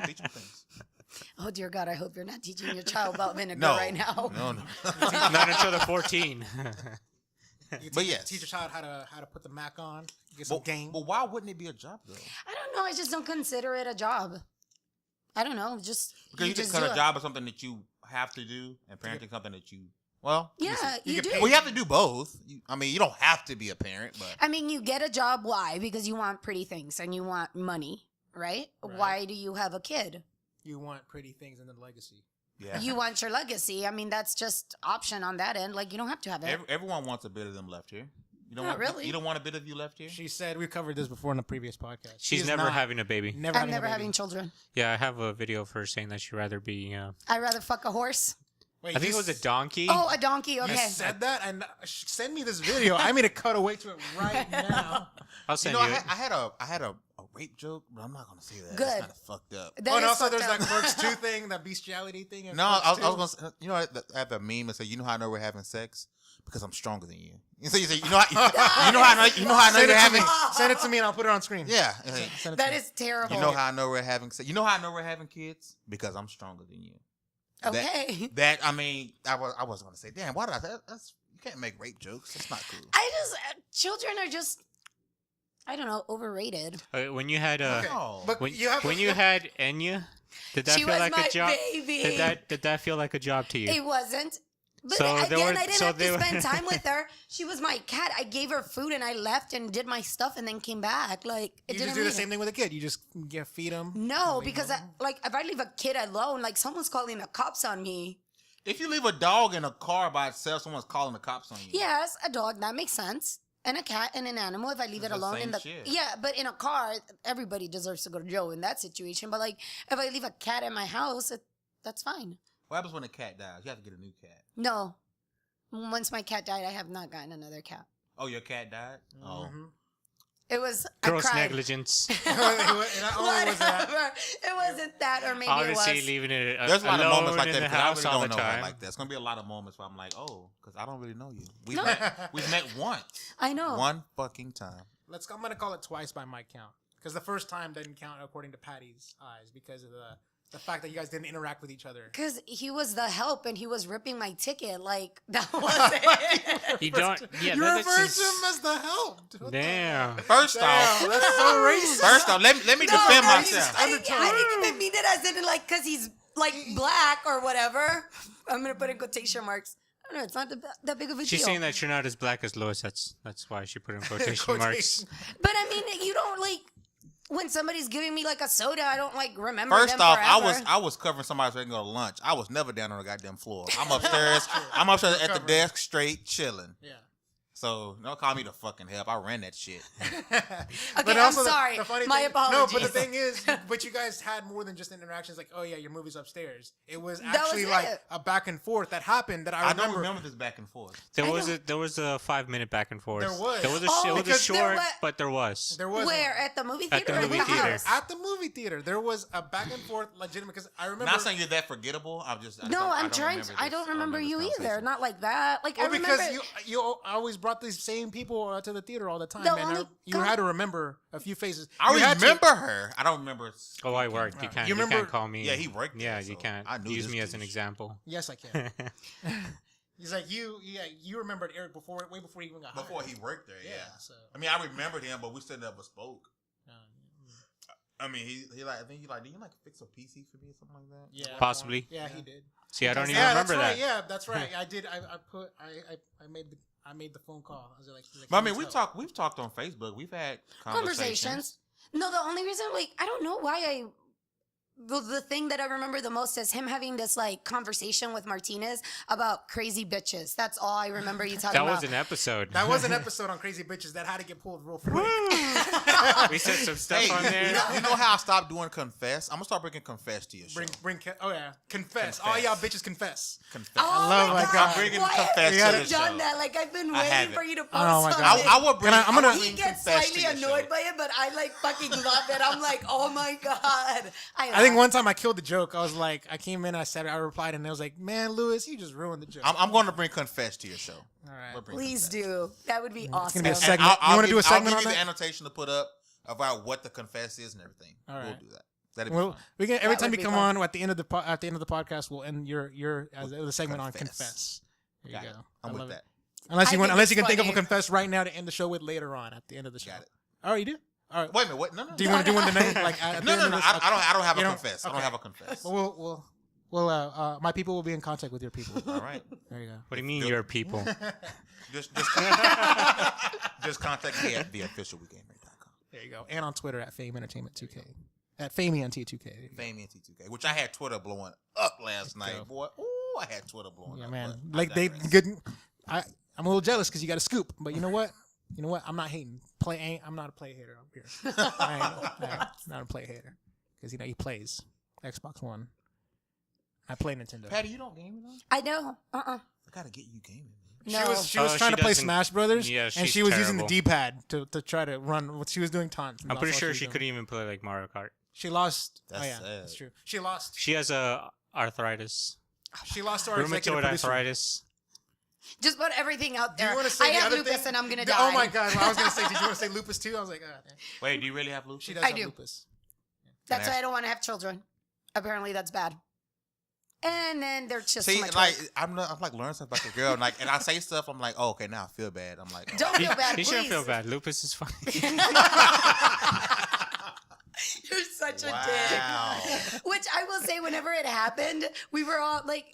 Teach them things. Oh, dear God. I hope you're not teaching your child about vinegar No, right now. no. Not until they're 14. You But teach, yes. teach your child how to put the Mac on, get some game. But why wouldn't it be a job though? I don't know. I just don't consider it a job. I don't know. Just Because you just think do a it. job is something that you have to do, and parenting something that you let me Yeah, see. you get do. paid. Well, you have to do both. You don't have to be a parent, but I mean, you get a job. Why? Because you want pretty things and you want money, right? Right. Why do you have a kid? You want pretty things and then legacy. yeah. You want your legacy. I mean, that's just option on that end. Like, you don't have to have it. Everyone wants a bit of them left here. You don't Not want, really. You don't want a bit of you left here. She said we covered this before in the previous podcast. She's She's never not- having a baby. never I'm having never a baby. having children. Yeah, I have a video of her saying that she'd rather be. I'd rather fuck a horse. Wait, I think you it was a s- donkey. Oh, a donkey. You Okay. said that, and send me this video. I made a cutaway to it right now. I'll You send know, you. I had a rape joke, but I'm not gonna say that. Good. It's kind of fucked up. That Oh, and is also fucked there's up. that Clerks 2 thing, that bestiality thing. in No, I Clerks was 2. gonna say, I have a meme that say, you know how I know we're having sex? Because I'm stronger than you. You say, you know how I know Send you're it to having. me. Send it to me, and I'll put it on screen. Yeah. Send it That to me. is terrible. You know how I know we're having sex? You know how I know we're having kids? Because I'm stronger than you. Okay. I was gonna say, damn, why did that's you can't make rape jokes. That's not cool. Children are just, I don't know, overrated. When you had Okay. No. But when you have when you had Enya Did that She feel was like my a job? baby. Did that feel like a job to you? It wasn't. But So again, they were- I didn't so have they to were- spend time with her. She was my cat. I gave her food and I left and did my stuff and then came back. Like it You didn't just do the mean- same thing with a kid. You just feed them. No, because if I leave a kid alone, like someone's calling the cops on me. If you leave a dog in a car by itself, someone's calling the cops on you. Yes, a dog, that makes sense. And a cat and an animal, if I leave It's it the alone same in the shit. yeah, but in a car, everybody deserves to go to jail in that situation. But like, if I leave a cat at my house, that's fine. What happens when a cat dies? You have to get a new cat. No, once my cat died, I have not gotten another cat. Oh, your cat died? Oh. It was Gross I cried. negligence. And not only was that, Whatever. It wasn't that, or maybe Obviously, it was. leaving it There's a lot of moments like in that the because I house really all don't the know her time. like that. There's going to be a lot of moments where I'm like, oh, because I don't really know you. We've, No. we've met once. I know. One fucking time. I'm gonna call it twice by my count because the first time didn't count according to Patty's eyes because of the fact that you guys didn't interact with each other. Because he was the help and he was ripping my ticket. Like, that was it. You don't. Yeah, You that's referred just- to him as the help. What the- Damn. First off, Damn, that's so racist. first off, let me defend myself. I didn't even mean it as in, like, because he's, like, black or whatever. I'm going to put in quotation marks. I don't know. It's not that big of a deal. She's saying that you're not as black as Lois. That's why she put in quotation marks. But, I mean, you don't, like, when somebody's giving me, like, a soda, I don't, like, remember First them off, forever. I was covering somebody so they can go to lunch. I was never down on the goddamn floor. I'm upstairs. I'm upstairs at the Covering. desk, straight chilling. Yeah. So don't call me the fucking help. I ran that shit. Okay, But I'm also sorry. funny My thing, apologies. No, but the thing is, but you guys had more than just interactions. Like, oh yeah, your movie's upstairs. It was That actually was like it. a back and forth that happened that I I remember. don't remember this back and forth. There I was know. a 5-minute back and forth. There was. It was a Oh, because there short, wa- but there was. There was Where? At the movie At theater the or in movie the theater. house? at the movie theater. There was a back and forth legitimate because I remember. Not saying you're that forgettable. I No, I'm trying to. I don't remember you either. Not like that. Like, Well, I remember. because you always brought these same people to the theater all the time, The and only you had to remember a few faces. I You had to- remember her. I don't remember. Oh, I worked. You can't. You You, remember- can't call me. Yeah, he worked Yeah, there, you so can't I knew use this me as an douche. example. Yes, I can. He's like you remembered Eric way before he even got hired. Before he worked there, yeah. So I mean, I remembered him, but we still never spoke. uh, I mean, he like, I think he like, did you like fix a PC for me or something like that? yeah, Possibly. Yeah, he did. See, I don't even Yeah, remember that's right. that. Yeah, that's right. I did. I made the phone call. I was like, But I "Can mean, you we've tell?" talked on Facebook. We've had conversations. No, the only reason, like, I don't know why the thing that I remember the most is him having this, like, conversation with Martinez about crazy bitches. That's all I remember you talking That about. was an episode. That was an episode on Crazy Bitches that had to get pulled real quick. We said some stuff Hey, on there. you know how I stopped doing confess? I'm gonna start bringing confess to your show. Oh yeah, confess. Confess. All y'all bitches confess. Confess. Oh love my my God. God. I'm bringing Why confess have You to gotta- the you done show. that? Like, I've been I waiting haven't. for you to post Oh my something. God. I will bring. I'm gonna- He gets confess to slightly your annoyed show. by it, but I, like, fucking love it. I'm like, oh my God. I think one time I killed the joke. I was like, I came in, I said, I replied, and it was like, man, Lewis, you just ruined the joke. I'm going to bring confess to your show. All right. We'll bring Please confess. do. That would be awesome. gonna be a And segment. You wanna do a segment I'll on give you that? the annotation to put up about what the confess is and everything. All We'll right. do that. That'd be Well, fun. we can every That time would you be come fun. on at the end of the podcast, we'll end your the segment on Confess. confess. There you Got it. go. I'm I with love that. it. Unless you I want, think unless you it's can think of a funny. confess right now to end the show with later on at the end of the show. Got it. Oh, you do? All right. Wait a minute. What? No. Do you want to do one tonight? Like at the No. end of this? I don't have a You don't- confess. I okay. don't have a confess. Well, my people will be in contact with your people. All right. There you go. What do you mean, your people? Just contact me at theofficialweekendmate.com. There you go. And on Twitter at Fame Entertainment 2K. At FameENT2K. Fame NT2K, which I had Twitter blowing up last night, go. boy. Ooh, I had Twitter blowing Yeah, up. man. but Like I they digress. good. I'm a little jealous because you got a scoop, but you know what? I'm not hating. I'm not a play hater up here. I'm not a play hater because he plays Xbox One. I play Nintendo. Patty, you don't game though? I know. I gotta get you gaming. Man. No. She was Oh, trying she to play doesn't- Smash Brothers, Yeah, and she's she was using the terrible. D-pad to try to run what she was doing taunts. I'm pretty sure she couldn't even play like Mario Kart. She lost. That's yeah, sad. that's true. She lost. She has arthritis, She lost to our executive rheumatoid producer. arthritis. Just put everything out Do you there. want to say I the have other lupus thing? and I'm gonna The- die. Oh my god! Well, I was gonna say, did you want to say lupus too? I was like, Wait, do you really have lupus? she does I have do. lupus. That's why I don't want to have children. Apparently, that's bad. And then they're just See, so much like work. I'm like learning stuff about the girl, and like, and I say stuff. I'm like, oh, okay, now I feel bad. I'm like, oh. Don't feel bad, You please. shouldn't feel bad. Lupus is fine. You're such a Wow. dick. Which I will say, whenever it happened, we were all like,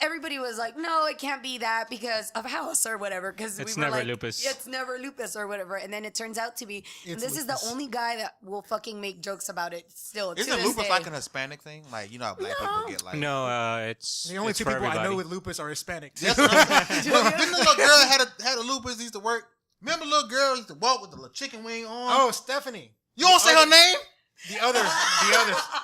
everybody was like, no, it can't be that because of house or whatever. Because It's we were never like, lupus. It's never lupus or whatever. And then it turns out to be. And It's this is lupus. the only guy that will fucking make jokes about it still. to Isn't this lupus day. like an Hispanic thing? Like, you know how black people get like... No, it's The only it's two for people I know everybody. with lupus are Hispanic. Too. That's what I'm saying. Didn't the little girl that had a lupus used to work? Remember the little girl used to walk with the little chicken wing on? Oh, Stephanie. You don't say her name? The others.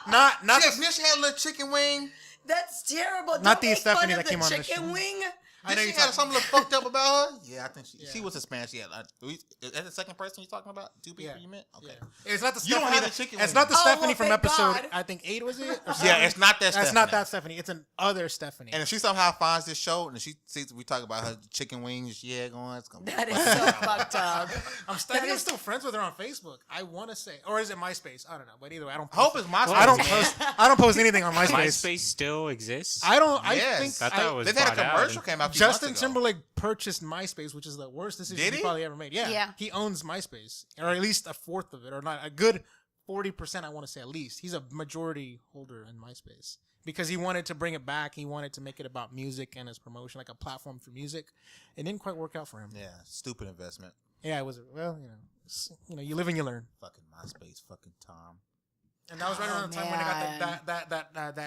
Not She had a little chicken wing. That's terrible. Not Don't the make Stephanie fun that of came the on the chicken show. wing. I know Did you she have something look fucked up about her? Yeah, I think she Yeah. was Hispanic. She had is that the second person you're talking about? Two people Yeah. you met? Okay. Yeah. It's not the You don't Stephanie. have the that- chicken It's wing. not the Oh, Stephanie well, from thank episode God. I think 8 was it? Or Yeah, seven? it's not that That's Stephanie. not that Stephanie. It's an other Stephanie. And if she somehow finds this show and she sees we talk about her chicken wings she had going, it's gonna be That is so fucked up. I think I'm still friends with her on Facebook. I want to say, or is it MySpace? I don't know. But either way, I don't. I hope Post it's MySpace. I don't man. post. I don't post anything on MySpace. MySpace still exists. I don't. I Yes. think I thought it was They've had a bought out commercial and- came out a few Justin months ago. Timberlake purchased MySpace, which is the worst decision Did he he? probably ever made. Yeah. Yeah. He owns MySpace, or at least a fourth of it, or not a good 40%. I want to say at least. He's a majority holder in MySpace because he wanted to bring it back. He wanted to make it about music and his promotion, like a platform for music. It didn't quite work out for him. Yeah, stupid investment. Yeah, it was. Well, you live and you learn. Fucking MySpace, fucking Tom. And that was right around the time when man. it got that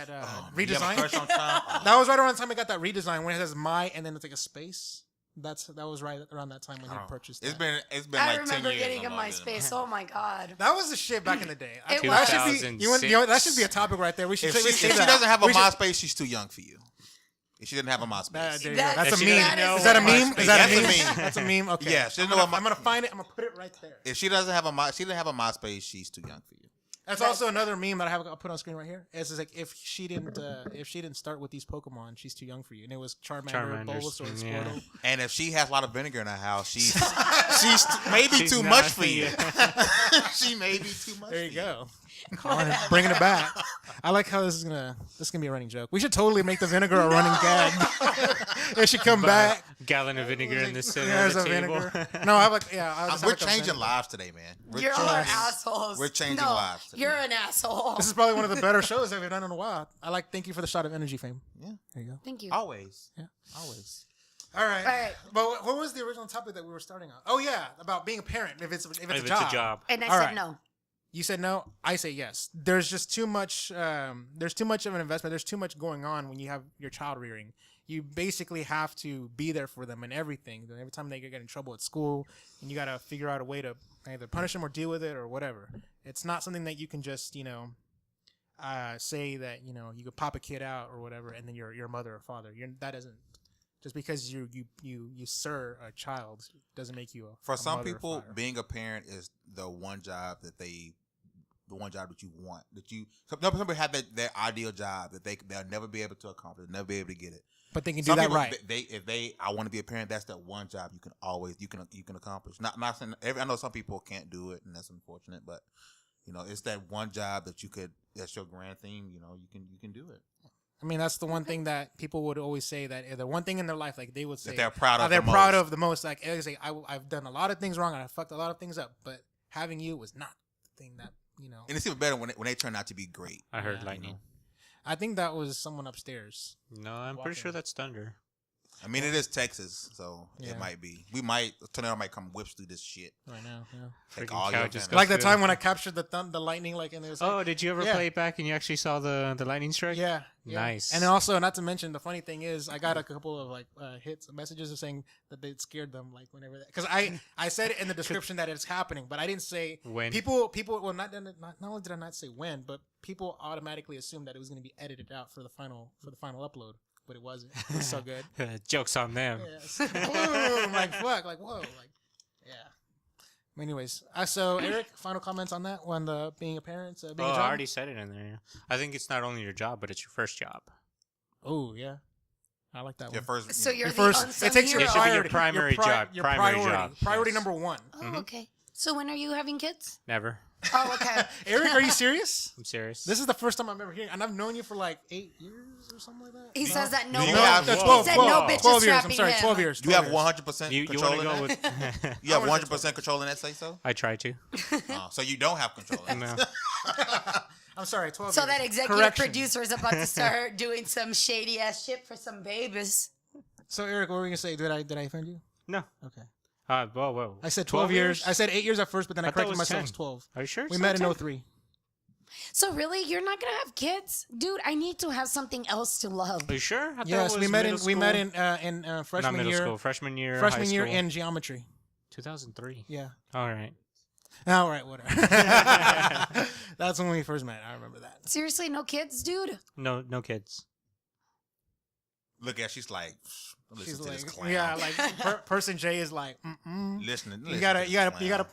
You have a redesign. crush on Tom? Oh. That was right around the time it got that redesign when it says my and then it's like a space. That was right around that time when he purchased. It's that. been I like 10 remember years. getting a no longer than MySpace. that. Oh my god. That was the shit back in the day. It That should be. 2006. That should be a topic right there. We should. If we she, should if say she that. doesn't have a We should- MySpace, she's too young for you. If she didn't have a MySpace. there you go. That- That's a she meme. doesn't know Is that a what meme? MySpace Is that a is. meme? That's a meme. That's a meme. Okay. Yeah, she I'm doesn't know gonna what find it. I'm gonna put it right there. If she doesn't have a she didn't have a MySpace, she's too young for you. That's also another meme that I'll put on screen right here. It's just like if she didn't start with these Pokemon, she's too young for you. And it was Charmander, Bulbasaur, and yeah. Squirtle. And if she has a lot of vinegar in her house, she's maybe She's too not much for for you. you. She may be too much. There you for go. Bringing it back. I like how this is gonna be a running joke. We should totally make the vinegar a running gag. It should come back. Gallon of vinegar in the center There's of a the table. vinegar. No, I like just We're have it come changing vinegar. lives today, man. You're all assholes. We're changing no, lives today. You're an asshole. This is probably one of the better shows that we've done in a while. Thank you for the shot of energy fame. Yeah. There you go. Thank you. Always. Yeah. Always. All right. All right. But what was the original topic that we were starting on? Oh yeah, about being a parent. If it's If a it's job. a job. And I All said right. no. You said no. I say yes. There's just too much. There's too much of an investment. There's too much going on when you have your child rearing. You basically have to be there for them and everything. Every time they get in trouble at school, and you got to figure out a way to either punish them or deal with it or whatever. It's not something that you can just say that you could pop a kid out or whatever, and then you're a mother or father. That doesn't. Just because you sir a child doesn't make you a For a some mother or people, father. being a parent is the one job that you want. Some people have their ideal job that they'll never be able to accomplish, never be able to get it. But they can do Some that people, right. I want to be a parent. That's that one job you can accomplish. Not saying I know some people can't do it, and that's unfortunate. But it's that one job that's your grand thing. You can do it. I mean, that's the one thing that people would always say that the one thing in their life, like they would say That they're proud of. they're the proud most. of the most. Like they say, I've done a lot of things wrong and I fucked a lot of things up, but having you was not the thing that And it's even better when they turn out to be great. I heard Yeah, lightning. I think that was someone upstairs. No, I'm Walking. pretty sure that's thunder. I mean, it is Texas, so Yeah. it might be. Tornado might come whips through this shit. Right now, yeah. Take Freaking all cow your just advantage. goes Like the through. time when I captured the lightning, like and there's like, Oh, did you ever Yeah. play it back and you actually saw the lightning strike? yeah. Nice. And then also, not to mention, the funny thing is, I got a couple of messages of saying that it scared them, like whenever because I said it in the description that it's happening, but I didn't say When? people. Well, not only did I not say when, but people automatically assumed that it was going to be edited out for the final upload, but it wasn't. It was so good. Joke's on them. Yes. Boom, like fuck, like whoa, like yeah. Anyways, so Eric, final comments on that when the being a parent, being Oh, a I job. already said it in there. I think it's not only your job, but it's your first job. Oh yeah, I like that Your one. first. So you're Your the first, unsung it takes your It should be hero. your priority, primary job, your primary priority, job, priority yes. number one. Oh, okay. So when are you having kids? Never. Oh, okay. Eric, are you serious? I'm serious. This is the first time I'm ever hearing, and I've known you for like 8 years or something like that. He says that no, Do you bitch- have- he 12, said 12, no bitch 12 is years. I'm trapping sorry, him. 12 years. Do you have 12 years. 100% you want control to in go that? with? You have I wanna say 100% control in that say so? I try to. So you don't have control in No. that. I'm sorry, 12 So years. that executive Correction. producer is about to start doing some shady ass shit for some babies. So Eric, what were you gonna say? Did I offend you? No. Okay. Whoa. I said 12 years. I said 8 years at first, but then I I thought it corrected was myself. It 10. was 12. Are you sure? We it's met not in 10? 03. So really, you're not gonna have kids, dude? I need to have something else to love. Are you sure? I thought it Yes, was we met in not freshman middle year. school, freshman year, Freshman high year school. in geometry. 2003. Yeah. All right. All right, whatever. That's when we first met. I remember that. Seriously, no kids, dude. No kids. Look at she's like, listen She's to like, this clown. yeah, like person J is like, Listening. you gotta,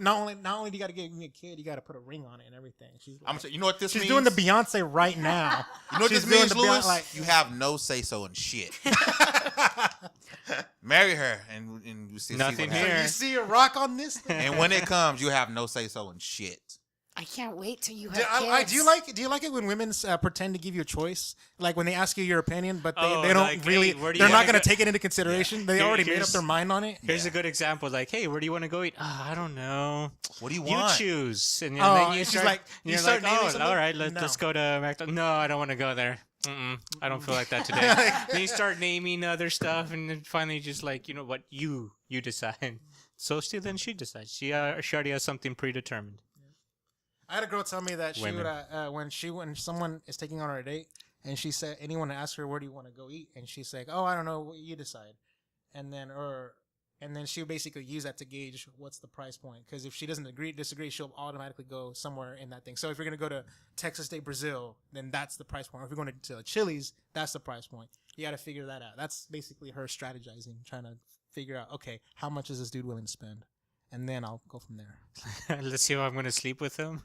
not only do you gotta give me a kid, you gotta put a ring on it and everything. She's like, I'm saying, you know what this she's means? doing the Beyonce right now. You know what She's this doing means, the Beyonce, Louis? like- You have no say so in shit. Marry her and you see Nothing what here. happens. You see a rock on this thing? And when it comes, you have no say so in shit. I can't wait till you have Do, kids. do you like it when women pretend to give you a choice, like when they ask you your opinion, but Oh, they don't like, really, hey, where do you they're not wanna gonna go? take it into consideration. They already made up here's- their mind on it. Here's a good example. Like, hey, where do you want to go eat? I don't know. What do you You want? choose. And Oh, then you and she's start, like- and you you're start like, naming oh, something? all right, No. let's go to McDonald's. No, I don't want to go there. I don't feel like that today. Then you start naming other stuff, and then finally just like, you know what, you decide. So still then she decides. She already has something predetermined. I had a girl tell me that she Women. would when someone is taking on her date and she said anyone asks her where do you want to go eat and she's like, oh, I don't know, you decide, and then she would basically use that to gauge what's the price point, because if she doesn't disagree, she'll automatically go somewhere in that thing. So if you're gonna go to Texas State Brazil, then that's the price point. If you're going to Chili's, that's the price point. You got to figure that out. That's basically her strategizing, trying to figure out, okay, how much is this dude willing to spend, and then I'll go from there. Let's see if I'm gonna sleep with him.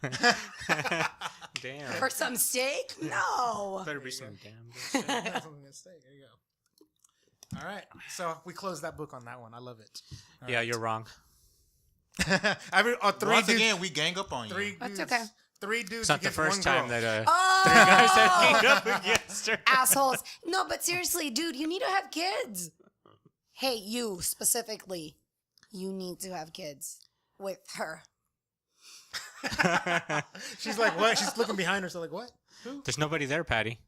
Damn. For some steak? No. Better be some damn. That's something at stake. There you go. All right, so we closed that book on that one. I love it. All Yeah, right. you're wrong. Three Once dudes, again, we gang up on you. three That's dudes, okay. Three dudes. It's not the against first one time girl. that Oh, guys have teamed up against her. assholes. No, but seriously, dude, you need to have kids. Hey, you specifically, you need to have kids with her. She's like, what? She's looking behind her. So like, what? There's nobody there, Patty.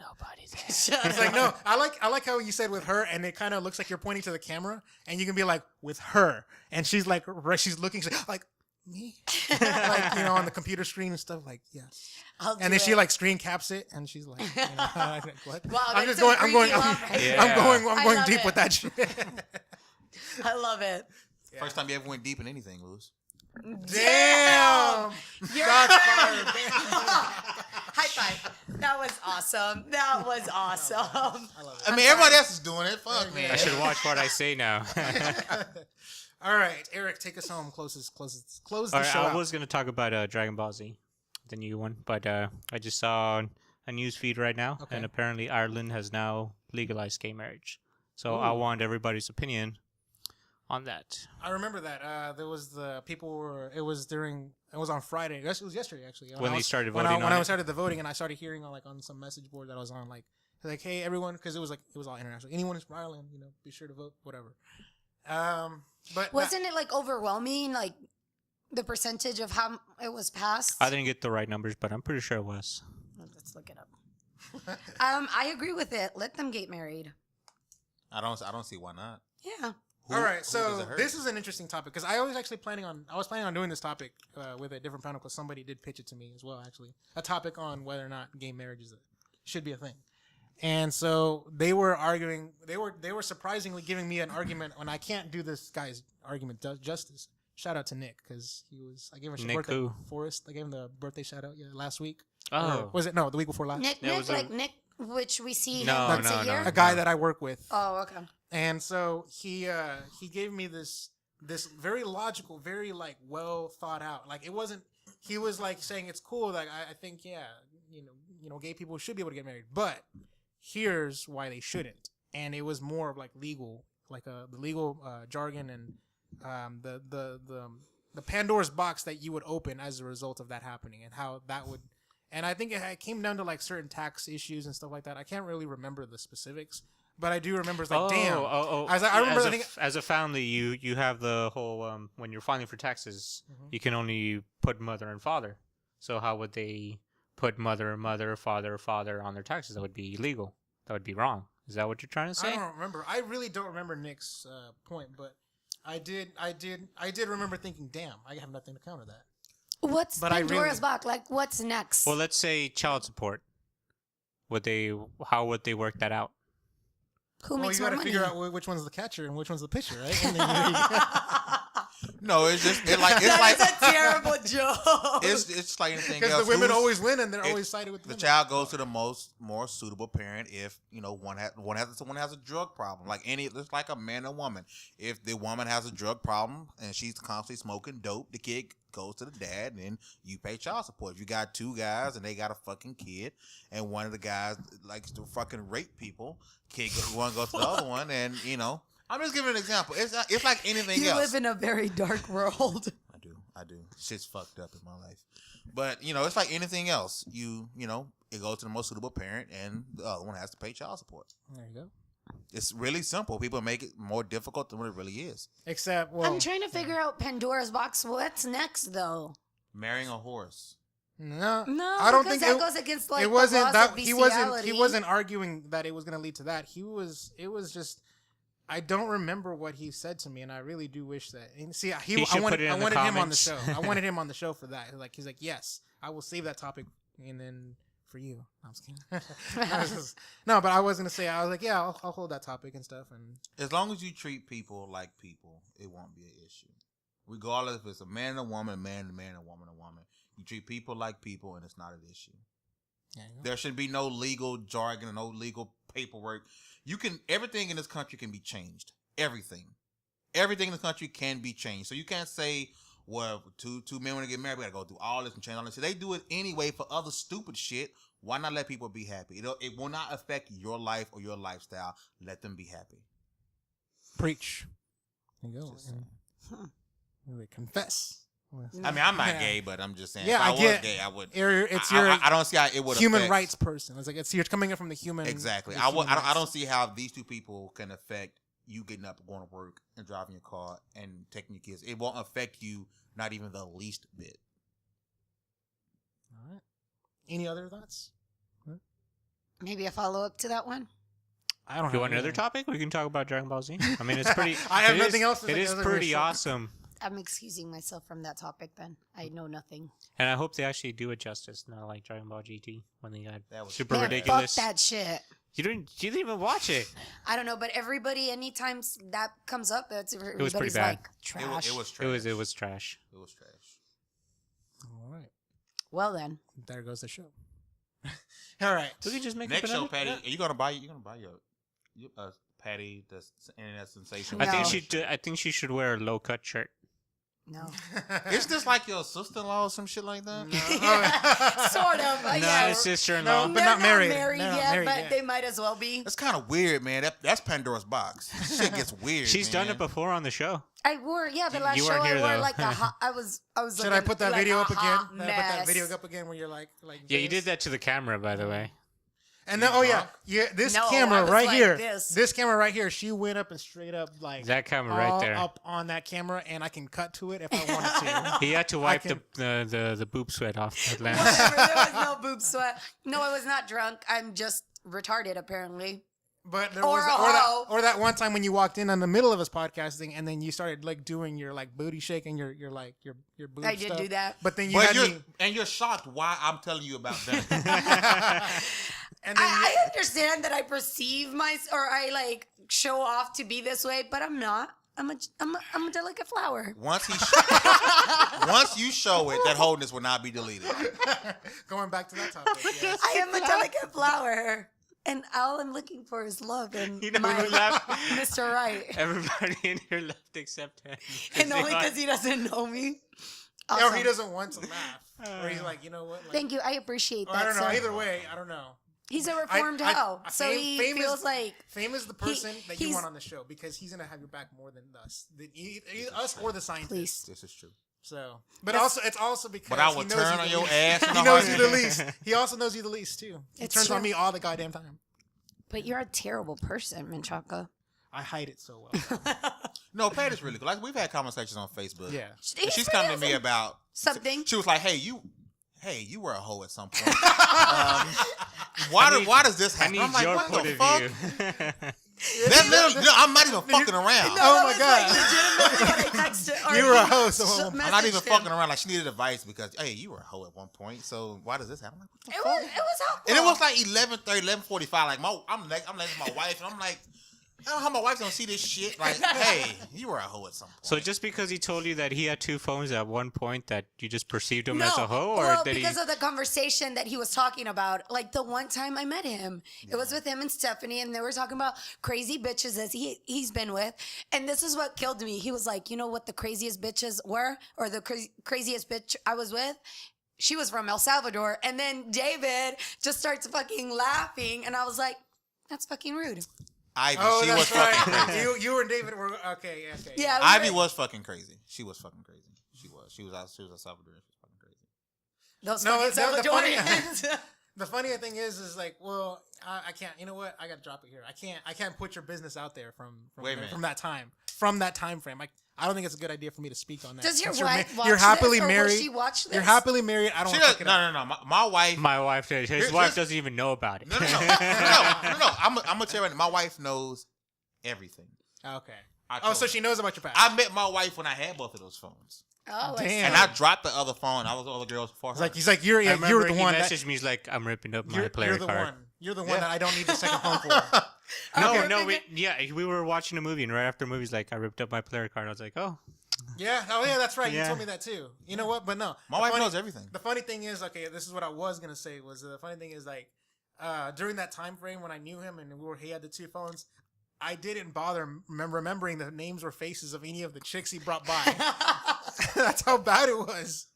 Nobody's there. It's like, no. I like how you said with her, and it kind of looks like you're pointing to the camera, and you can be like with her, and she's like, she's looking, she's like me, like on the computer screen and stuff. Like, yes. I'll do And then she it. like screen caps it, and she's like, like, what? Wow, I'm that's just some going. I'm creepy going. love right Yeah. I'm I going love deep it. with that shit. I love it. First time you ever went deep in anything, Louis. Damn. You're Shots fired. High five. That was awesome. That was awesome. I love it. I mean, everybody else is doing it. Fuck, man. I should watch what I say now. All right, Eric, take us home. Close the All show right, I out. was going to talk about Dragon Ball Z, the new one, but I just saw a news feed right now, Okay. and apparently Ireland has now legalized gay marriage. So I Ooh. want everybody's opinion on that. I remember that. There was the people were. It was on Friday. It was yesterday actually. When I they was- started when voting I on it. started the voting, and I started hearing on some message board that I was on, like hey everyone, because it was all international. Anyone who's from Ireland, be sure to vote. Whatever. But Wasn't it like overwhelming, like the percentage of how it was passed? I didn't get the right numbers, but I'm pretty sure it was. Let's look it up. I agree with it. Let them get married. I don't see why not. Yeah. Who- all right, who does so it hurt? this is an interesting topic because I was planning on doing this topic with a different panel because somebody did pitch it to me as well. Actually, a topic on whether or not gay marriage should be a thing, and so they were arguing. They were surprisingly giving me an argument when I can't do this guy's argument justice. Shout out to Nick because I gave him a Nick birthday. who? Forrest. I gave him the birthday shout out. Yeah, last week. Oh. Or was it the week before last? Nick, That was a- Nick, which we see No, once no, a year. no. A guy that I work with. Oh, okay. And so he gave me this very logical, very like well thought out. Like it wasn't. He was like saying it's cool. Like I think gay people should be able to get married, but here's why they shouldn't. And it was more of like legal, like the legal jargon and the the Pandora's box that you would open as a result of that happening, and how that would. And I think it came down to like certain tax issues and stuff like that. I can't really remember the specifics, but I do remember it's like, damn. I remember. As a family, you have the whole when you're filing for taxes, you can only put mother and father. So how would they put mother, father on their taxes? That would be illegal. That would be wrong. Is that what you're trying to say? I don't remember. I really don't remember Nick's point, but I did remember thinking, damn, I have nothing to counter that. What's Pandora's box? Like, what's next? Well, let's say child support. How would they work that out? Who makes you more got to money? figure out which one's the catcher and which one's the pitcher, right? And then No, it's just it's like That's a terrible joke. it's like anything else. because the women always win and they're always sided with the the women. child goes to the more suitable parent if someone has a drug problem. Like it's like a man and woman. If the woman has a drug problem and she's constantly smoking dope, the kid goes to the dad, and then you pay child support. If you got two guys and they got a fucking kid, and one of the guys likes to fucking rape people, one goes to the other one, and I'm just giving an example. It's like anything else. You live in a very dark world. I do. Shit's fucked up in my life. But, it's like anything else. It goes to the most suitable parent, and the other one has to pay child support. There you go. It's really simple. People make it more difficult than what it really is. Except, I'm trying to figure out Pandora's box. What's next, though? Marrying a horse. No, No, I don't because think that goes against like it wasn't the laws that of he bestiality. wasn't arguing that it was going to lead to that. It was just. I don't remember what he said to me, and I really do wish that. And see, I wanted him on the show. I wanted him on the show for that. He's like, yes, I will save that topic, and then for you. I'm just kidding. No, but I was gonna say. I was like, yeah, I'll hold that topic and stuff. And as long as you treat people like people, it won't be an issue. Regardless if it's a man and a woman, a man and a man, a woman and a woman. You treat people like people, and it's not an issue. There should be no legal jargon and no legal paperwork. Everything in this country can be changed. Everything in this country can be changed. So you can't say, well, two men want to get married, we gotta go through all this and change all this. So they do it anyway for other stupid shit. Why not let people be happy? It will not affect your life or your lifestyle. Let them be happy. preach. There you go. Really confess. I mean, I'm not gay, but I'm just saying. Yeah, if I was get gay, I would. I don't see how it would human affect, rights person. It's like you're coming in from the human. Exactly. the I human don't rights. see how these two people can affect you getting up, going to work, and driving your car and taking your kids. It won't affect you, not even the least bit. All right. Any other thoughts? Maybe a follow up to that one. I don't. Do you want any. another topic? We can talk about Dragon Ball Z. I mean, it's pretty. I have it is- nothing else to It say is other than pretty show. awesome, I'm excusing myself from that topic then. I know nothing. and I hope they actually do it justice. Not like Dragon Ball GT when they got That was super Man, ridiculous. fuck that shit. You didn't even watch it. I don't know, but everybody, anytime that comes up, that's everybody's pretty bad. like trash. It was trash. It was trash. It was trash. All right. Well then, There goes the show. All right. We can just make Next up show, another- Patty. Are you gonna buy your Patty, the internet sensation? I think No. I think she should wear a low cut shirt. no. It's just like your sister-in-law or some shit like that. Sort of. No, yeah. it's sister-in-law. No, but They're not married. They're They're not yet, married but yet. they might as well be. That's kind of weird, man. That's Pandora's box. Shit gets weird. She's man. done it before on the show. I wore, the last You show weren't I here, wore though. like a hot. I was. Should I looking put that like video a up again? hot Should I put that mess. video up again where you're like Yeah, you this? did that to the camera, by the way. And then, this No, camera I was right like here, this. camera right here, she went up and straight up like That camera right all there. up on that camera, and I can cut to it if I wanted to. He had to wipe can- the boob sweat off that lens. Whatever. There was no boob sweat. No, I was not drunk. I'm just retarded, apparently. But there Or was a hoe. that one time when you walked in the middle of us podcasting, and then you started like doing your like booty shake and your boob. I did stuff. do that. But then you But had you're shocked why I'm telling you about that. and then I understand that I perceive or I like show off to be this way, but I'm not. I'm a delicate flower. Once you show it, that wholeness will not be deleted. going back to that topic. Yes. I am a delicate flower. And all I'm looking for is love and You know my who laughed? Mr. Right. Everybody in here left except him. And only because he doesn't know me. Or Awesome. he doesn't want to laugh. Or he's like, you know what? Like, Thank you. I appreciate or that. I don't know. sir. Either way, I don't know. He's a reformed hoe. So he Fame feels like Fame is the person that you he's- want on the show because he's gonna have your back more than us, us or the scientists. please. This is true. So, but also it's also because But I would he knows turn you on the your least. ass. In He a knows you the heartbeat. least. He also knows you the least too. He It's turns true. on me all the goddamn time. But you're a terrible person, Menchaca. I hide it so well. No, Pat is really cool. Like we've had conversations on Facebook. Yeah. And she's coming to me about something. She was like, "Hey, you were a hoe at some point. Why does this I happen?" need I'm like, your "What point the of fuck?" view. That literally, no, I'm not even fucking around. Oh my god. Legitimately, I texted, You were a hoe, so I'm not even fucking around. Like she needed advice because hey, you were a hoe at one point. So why does this happen? I'm like, what the fuck? It was helpful. And it was like 11:30, 11:45. Like I'm next to my wife, and I'm like, I don't know how my wife's gonna see this shit. Like, hey, you were a hoe at some point. So just because he told you that he had 2 phones at one point, that you just perceived him no, as a hoe, or well, did because he? of the conversation that he was talking about. Like the one time I met him, it was with him and Stephanie, and they were talking about crazy bitches as he's been with. And this is what killed me. He was like, you know what the craziest bitches were, or the craziest bitch I was with? She was from El Salvador. And then David just starts fucking laughing, and I was like, that's fucking rude. Ivy, Oh, she was that's right. fucking crazy. You and David were okay. Okay. Yeah, Ivy was fucking crazy. She was fucking crazy. She was a Salvadorian. She was fucking crazy. Those No, fucking the funny- Salvadorians. The funny thing is like, well, I can't. You know what? I gotta drop it here. I can't put your business out there Wait a minute. from that time frame. I don't think it's a good idea for me to speak on that. Does your Since wife watch you're happily this, or will married. she watch this? You're happily married. I don't She want to does, fuck it up. no. My wife. My wife did. His Here's- wife doesn't even know about it. No. I'm gonna tell you right now. My wife knows everything. Okay. I Oh, told so her. she knows about your past. I met my wife when I had both of those phones, Oh, I Damn. see. and I dropped the other phone. I was with other girls for her. He's like you're I you're remember the he one that messaged me. He's like, "I'm ripping up my you're player the card." one. You're the one Yeah. that I don't need the second phone for. No, Okay. no, we were watching a movie, and right after the movie, he's like, "I ripped up my player card." I was like, "Oh, Yeah. Oh yeah, that's right. You Yeah. told me that too. You know what? But no. my the wife funny- knows everything. The funny thing is, okay, this is what I was gonna say. Was the funny thing is like during that time frame when I knew him and he had the 2 phones, I didn't bother remembering the names or faces of any of the chicks he brought by. That's how bad it was.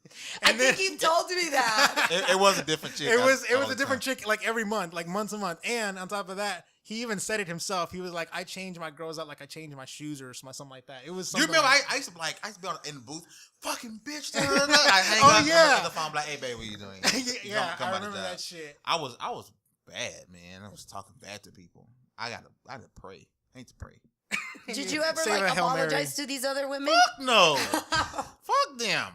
I And then think you told me that. It was a different chick. it was all a the different time. chick like every month, like months a month. And on top of that, he even said it himself. He was like, "I change my girls out like I change my shoes or something like that." It was. You Something remember? like, I used to be in the booth, fucking bitch. I hang Oh, up yeah. on the phone, like, hey baby, what you doing? yeah, Come I by the remember job. that shit. I was bad, man. I was talking bad to people. I gotta pray. I need to pray. Did you ever Say like a Hail Mary. apologize to these other women? Fuck no. Fuck them.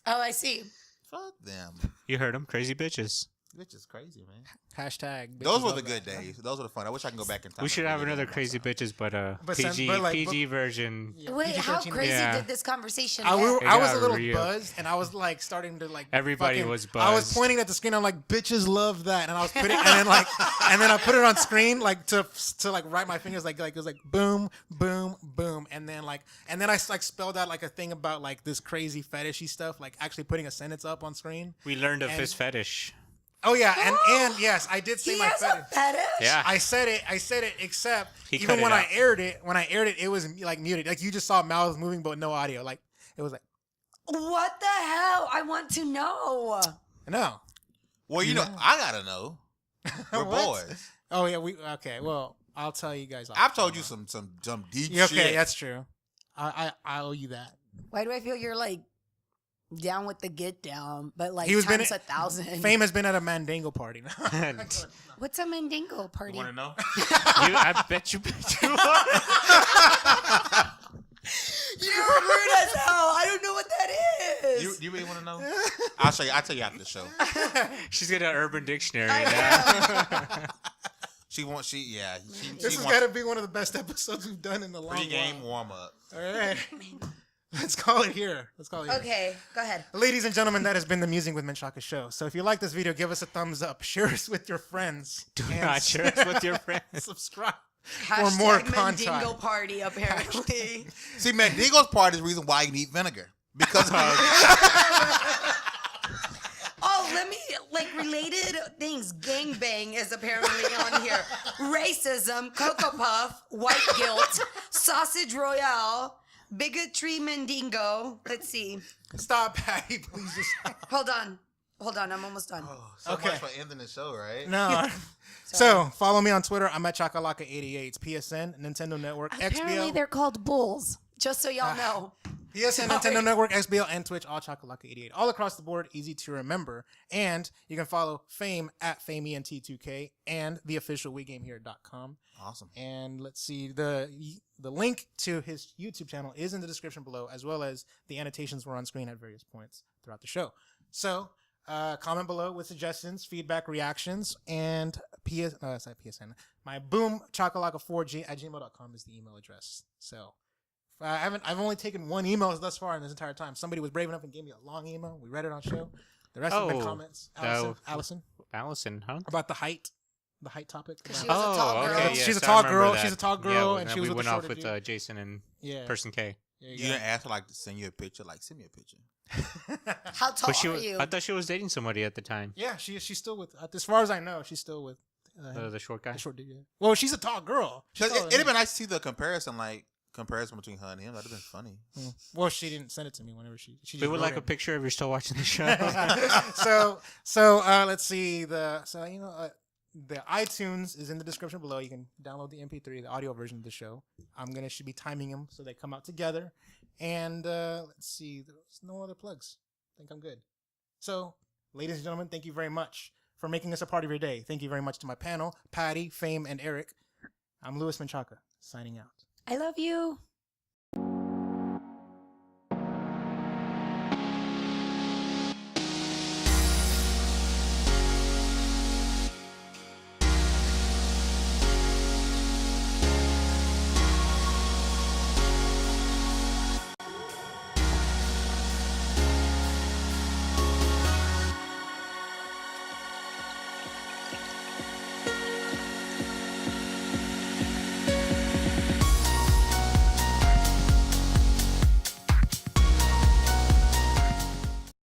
Oh, I see. Fuck them. you heard him, crazy bitches." Bitch is crazy, man. Hashtag. Those bitches were love the that. good days. Those were the fun. I wish I can go back in time. We should and have relive another them crazy once. bitches, but But PG version. Yeah, Wait, how PG-13. crazy Yeah. did this conversation I, get? I was got a little real. buzzed, and I was like starting to like. Everybody fucking- was I was buzzed. pointing at the screen. I'm like, "Bitches love that," and I was putting, and then I put it on screen like to like write my fingers like it was like boom, boom, boom, and then I like spelled out like a thing about like this crazy fetishy stuff, like actually putting a sentence up on screen. We learned of And- his fetish. Oh yeah, and yes, I did say He my has fetish. a fetish? Yeah. I said it, except He even cut it when I out. aired it, it was like muted. Like you just saw mouths moving, but no audio. Like it was like, What the hell? I want to know. no. Well, you know, I gotta know. We're What? boys. Oh yeah, okay. Well, I'll tell you guys. I've told you some deep Yeah, shit. okay, that's true. I owe you that. Why do I feel you're like down with the get down, but like He was times been- 1,000? Fame has been at a Mandingo party. What's a Mandingo party? You want to know? I bet you. You're rude as hell. I don't know what that is. You really want to know? I'll show you. I'll tell you after the show. She's got an Urban Dictionary I now. She This she has wants got to be one of the best episodes we've done in the long pre-game while. warm up. All right, let's call it here. Okay, go ahead. Ladies and gentlemen, that has been the Musing with Menchaca show. So if you like this video, give us a thumbs up, share us with your friends, Do and not share us with your friends. subscribe Hashtag for more Mandingo content. party, apparently. See, Mandingo's part is the reason why you need vinegar because Oh, let me, like, related things. Gangbang is apparently on here. Racism, Cocoa Puff, white guilt, sausage royale, bigotry Mandingo. Let's see. Stop, Patty. Please just. Hold on, I'm almost done. so Okay. much for ending the show, right? No. So follow me on Twitter. I'm at Chakalaka88. It's PSN, Nintendo Network, Apparently XBL. they're called bulls, just so y'all know. PSN, Nintendo Network, XBL, and Twitch, all Chakalaka88. All across the board, easy to remember. And you can follow Fame at FameENT2K and the official WeGameHere.com. Awesome. And let's see, the link to his YouTube channel is in the description below, as well as the annotations were on screen at various points throughout the show. So, comment below with suggestions, feedback, reactions, and PSN. My boomchakalaka4g at gmail.com is the email address. So, I've only taken one email thus far in this entire time. Somebody was brave enough and gave me a long email. We read it on show. The rest have been comments. Allison, huh? About the height topic. She was a tall girl. Okay, yes, she's a I tall remember girl. that. She's a tall girl, Yeah, and she was we with went the off shorter with dude. Jason and Yeah. Person K. You didn't ask her like to send you a picture. Like, send me a picture. How tall But are you? I thought she was dating somebody at the time. Yeah, she's still with. As far as I know, she's still with The short guy. the short dude. Yeah. Well, she's a tall girl. She's Because taller it'd than been me. nice to see the comparison between her and him. That'd have been funny. Well, she didn't send it to me whenever she. We just would wrote like it. a picture if you're still watching the show. Let's see the iTunes is in the description below. You can download the MP3, the audio version of the show. Should be timing them so they come out together. And let's see, there's no other plugs. I think I'm good. So, ladies and gentlemen, thank you very much for making this a part of your day. Thank you very much to my panel, Patty, Fame, and Eric. I'm Luis Menchaca, signing out. I love you.